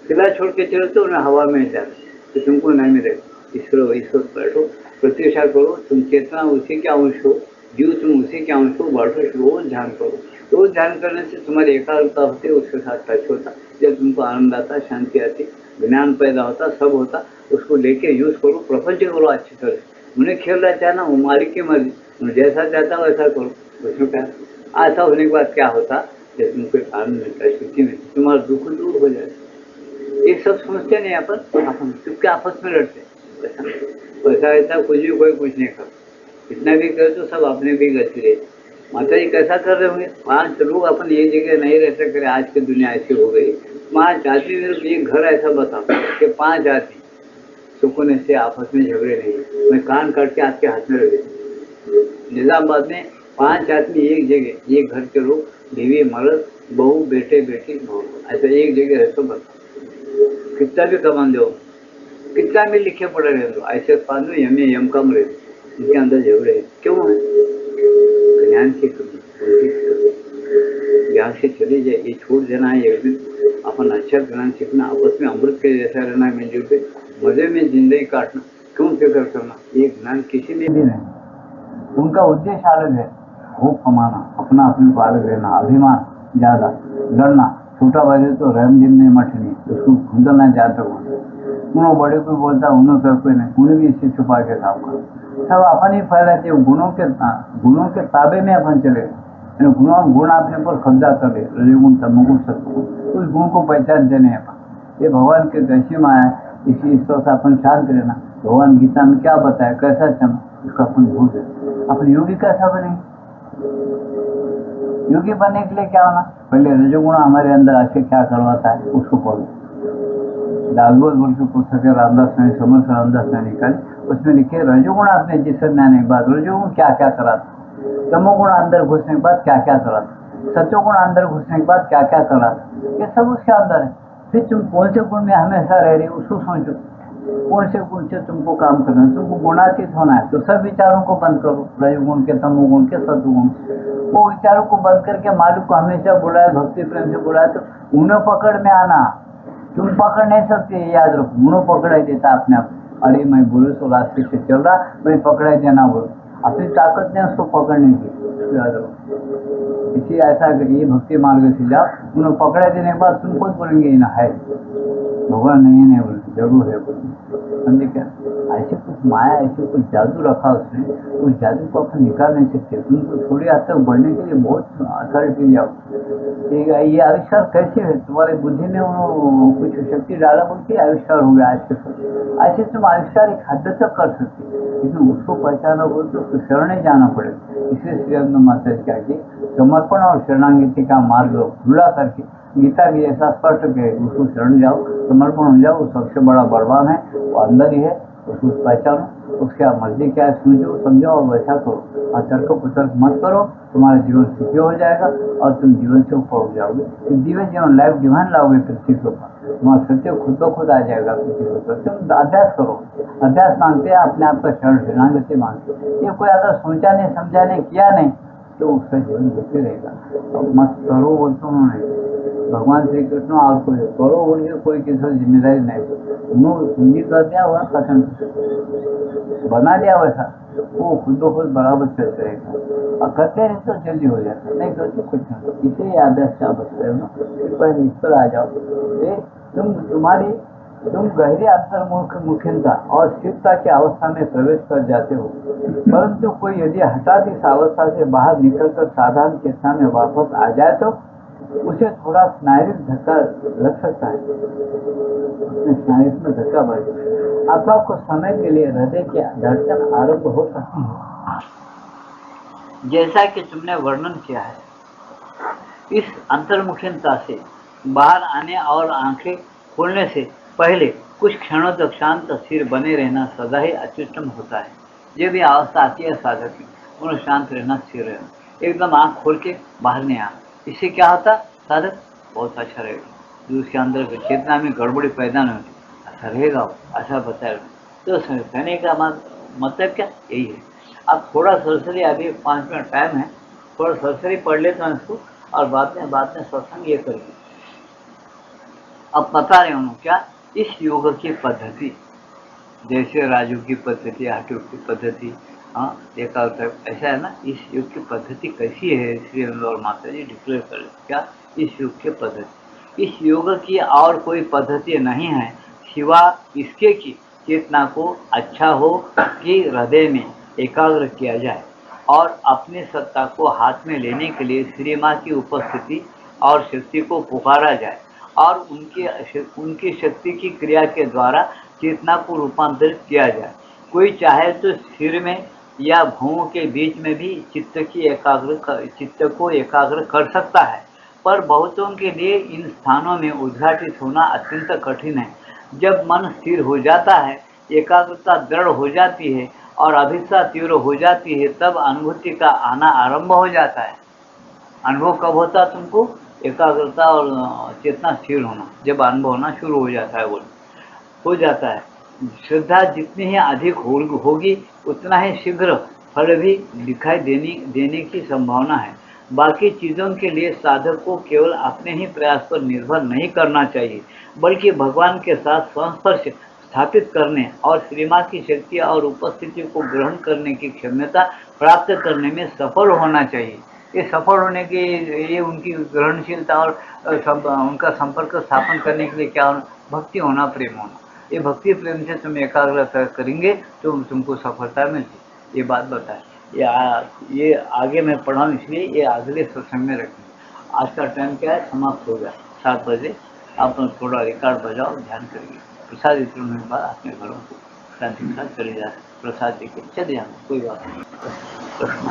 किला छोड़ के चलो तो उन्हें हवा में जाते तो तुमको नहीं मिलेगा, इस वक्त बैठो, प्रतीक्षा करो, तुम चेतना उसी के अंश हो, जीव तुम उसी के अंश हो, बैठो रोज ध्यान करो, रोज ध्यान करने से तुम्हारी एकाग्रता होती है, उसके साथ टच होता, जब तुमको आनंद आता, शांति आती, ज्ञान पैदा होता, सब होता, उसको लेके यूज करो, प्रपंच करो अच्छी तरह से, उन्हें खेल रहा चाहना वो मालिक की मर्जी, जैसा चाहता वैसा करो, उसमें क्या, ऐसा होने के बाद क्या होता, जब तुमको आनंद मिलता है, स्थिति में तुम्हारा दुख दूर हो जाए, ये सब समझते नहीं अपन चुपके आपस में लड़ते, पैसा ऐसा कुछ भी कोई कुछ नहीं कर, इतना भी कर तो सब अपने भी गति रहे, माता जी कैसा कर रहे होंगे, 5 लोग अपन एक जगह नहीं रह सकते, आज की दुनिया ऐसी हो गई, 5 आदमी मेरे को एक घर ऐसा बताओ कि 5 आदमी सुकून से आपस में झगड़े नहीं, मैं कान काट के आपके हाथ में रख देता, निजामाबाद में 5 आदमी एक जगह, एक घर के लोग, बीवी मर्द, बहू बेटे बेटी बहू, ऐसा एक जगह है तो बताओ, कितना भी कमान दो, कितना भी लिखे पड़े रहे दो, ऐसे पानो यम कम रहे, इनके अंदर झगड़े क्यों है, ज्ञान की कमी, ज्ञान से चले जाए, ये छोड़ देना है, एक दिन अपन अच्छा ज्ञान सीखना, आपस में अमृत के जैसा रहना है, मिलजुल के मजे में जिंदगी काटना, क्यों फिक्र करना, ये ज्ञान किसी ने भी नहीं। उनका उद्देश्य अलग है, भूख कमाना, अपना अपने को अलग रहना, अभिमान ज्यादा, डरना, छोटा बजे तो रहम दिन नहीं मठनी, उसको खुंदलना जाता होता, उन्होंने बड़े कोई बोलता उन्होंने कर कोई नहीं, उन्हें भी इससे छुपा के काम करो। सब अपन ही फैलाते, गुणों के ताबे में अपन चले, गुण अपने पर कब्जा कर ले, रजोगुण तमोगुण सत्वगुण, उस गुण को पहचान देने अपन, ये भगवान के कैसी माया है, इसी ईश्वर से अपन शांत रहना। भगवान गीता में क्या बताया, कैसा चम, उसका अपन भूल है। अपन योगी कैसा बने, योगी बनने के लिए क्या होना, पहले रजोगुण हमारे अंदर आके क्या करवाता है उसको पढ़ो। दासबोध बोल के पुस्तक है रामदास ने, समर्थ रामदास ने निकाली, उसमें लिखे रजोगुण आपने जिससे ज्ञान के बाद रजोगुण क्या क्या कराता, तमोगुण अंदर घुसने के बाद क्या क्या कराता, सत्वगुण अंदर घुसने के बाद क्या क्या कराता, ये सब उसके अंदर है। फिर तुम कौन से गुण में हमेशा रह रहे उसको सोचो, कौन से गुण से तुमको काम करना है, तुमको गुणातीत होना है, तो सब विचारों को बंद करो, रजोगुण के, तमोगुण के, सत्वगुण, वो विचारों को बंद करके मालिक को हमेशा बुलाए, भक्ति प्रेम से बुलाए, तो उन्हें पकड़ में आना। तुम पकड़ नहीं सकते, याद रखो, उन्होंने पकड़ाई देता अपने आप। अरे मैं बोलूँ तो रास्ते से चल रहा, मैं पकड़ाई देना बोलो, अपनी ताकत नहीं उसको पकड़ने की, याद रखो। इसी ऐसा करिए, भक्ति मार्ग से जाओ, उन्हें पकड़ाई देने के बाद तुम खुद बोलेंगे ना है भगवान नहीं बोलते, जरूर है बोलते, समझे क्या। ऐसे कुछ माया, ऐसे कुछ जादू रखा उसने, उस जादू को अपन निकाल नहीं सकते। तुमको थोड़ी हद तक बढ़ने के लिए बहुत अथॉरिटी जाओ, ठीक है। ये आविष्कार कैसे है, तुम्हारी बुद्धि में उन्होंने कुछ शक्ति डाला बोल के आविष्कार हो गया। ऐसे तुम आविष्कार एक हद तक कर सकते, लेकिन उसको पहचाना बोल तो उसको शरण ही जाना पड़ेगा। इसलिए श्री अरविंद माता क्या कि समर्पण और शरणागति का मार्ग खुला करके गीता की ऐसा स्पष्ट के उसको शरण जाओ, समर्पण हो जाओ, वो सबसे बड़ा बलवान है, वो अंदर ही है, उसको पहचानो, उसकी मर्जी क्या है समझो, समझो और वैसा करो, और तर्क पुतर्क मत करो, तुम्हारा जीवन सुखी हो जाएगा और तुम जीवन से ऊपर हो जाओगे। दिव्य जीवन लाइफ डिवाइन लाओगे पृथ्वी के ऊपर, तुम्हारा सत्य खुद ब खुद आ जाएगा पृथ्वी के ऊपर। तुम अभ्यास करो, अभ्यास मांगते हैं अपने आप का शरण शरणागति मांगते, ये कोई अगर सोचा नहीं, समझा नहीं, किया नहीं, तो उसका जीवन दुखी रहेगा। अब मत करो बोलते उन्होंने, भगवान श्री कृष्ण और कोई करो बोल के कोई किसी जिम्मेदारी नहीं, पूंजी कर दिया हुआ खत्म, बना दिया वैसा, वो खुद ब खुद बराबर चलते रहेगा। और करते रहे तो जल्दी हो जाता, नहीं करते कुछ नहीं। इसे आदर्श का बता रहे हो, पहले इस पर आ जाओ। तुम गहरी अंतर्मुखीनता और स्थिरता की अवस्था में प्रवेश कर जाते हो, परंतु कोई यदि हठात इस अवस्था से बाहर निकलकर साधारण चेतना में वापस आ जाए तो उसे थोड़ा स्नायविक धक्का लग सकता है, स्नायविक में धक्का बढ़ जाए, अथवा कुछ समय के लिए हृदय की धड़कन आरंभ हो सकती है। जैसा कि तुमने वर्णन किया है, इस अंतर्मुखीनता से बाहर आने और आंखें खोलने से पहले कुछ क्षणों तक शांत स्थिर बने रहना सदा ही अत्युत्तम होता है। जब भी अवस्था आती है साधक की, उन्हें शांत रहना, स्थिर रहना, एकदम आंख खोल के बाहर नहीं आना। इससे क्या होता, साधक बहुत अच्छा रहेगा, जो उसके अंदर चेतना में गड़बड़ी पैदा नहीं होती, अच्छा रहेगा, ऐसा बताया। तो कहने का मतलब क्या, यही है। अब थोड़ा सरसरी, अभी 5 मिनट टाइम है, थोड़ा सरसरी पढ़ लेता हूँ इसको, और बाद में सत्संग ये करेंगे। अब बता रहे हूँ क्या, इस योग की पद्धति, जैसे राजू की पद्धति, हटू की पद्धति, हाँ देखा होता है, ऐसा है ना। इस योग की पद्धति कैसी है, श्री और माता जी डिक्लेयर कर क्या, इस योग की पद्धति, इस योग की और कोई पद्धति नहीं है सिवा इसके कि चेतना को अच्छा हो कि हृदय में एकाग्र किया जाए और अपनी सत्ता को हाथ में लेने के लिए श्री माँ की उपस्थिति और शक्ति को पुकारा जाए और उनकी शक्ति की क्रिया के द्वारा चेतना को रूपांतरित किया जाए। कोई चाहे तो सिर में या भौं के बीच में भी चित्त को एकाग्र कर सकता है, पर बहुतों के लिए इन स्थानों में उद्घाटित होना अत्यंत कठिन है। जब मन स्थिर हो जाता है, एकाग्रता दृढ़ हो जाती है और अभिष्ठा तीव्र हो जाती है, तब अनुभूति का आना आरंभ हो जाता है। अनुभव कब होता है तुमको, एकाग्रता और चेतना स्थिर होना, जब अनुभव होना शुरू हो जाता है, हो जाता है। श्रद्धा जितनी ही अधिक होगी उतना ही शीघ्र फल भी दिखाई देने की संभावना है। बाकी चीज़ों के लिए साधक को केवल अपने ही प्रयास पर निर्भर नहीं करना चाहिए, बल्कि भगवान के साथ संस्पर्श स्थापित करने और श्रीमां की शक्ति और उपस्थिति को ग्रहण करने की क्षमता प्राप्त करने में सफल होना चाहिए। ये सफल होने के ये उनकी ग्रहणशीलता और उनका संपर्क स्थापन करने के लिए क्या होना? भक्ति होना, प्रेम होना। ये भक्ति प्रेम से तुम एकाग्रता करेंगे तो तुमको सफलता मिलती। ये बात बताए। ये आगे मैं पढ़ा हूँ, इसलिए ये अगले सत्संग में रखेंगे। आज का टाइम क्या है? समाप्त हो गया 7 बजे। आप थोड़ा रिकॉर्ड बजाओ, ध्यान करिए। प्रसाद वितरण होने के बाद अपने घरों को शांति के साथ चले जाए, प्रसाद दे के चले जाना, कोई बात नहीं। कृष्ण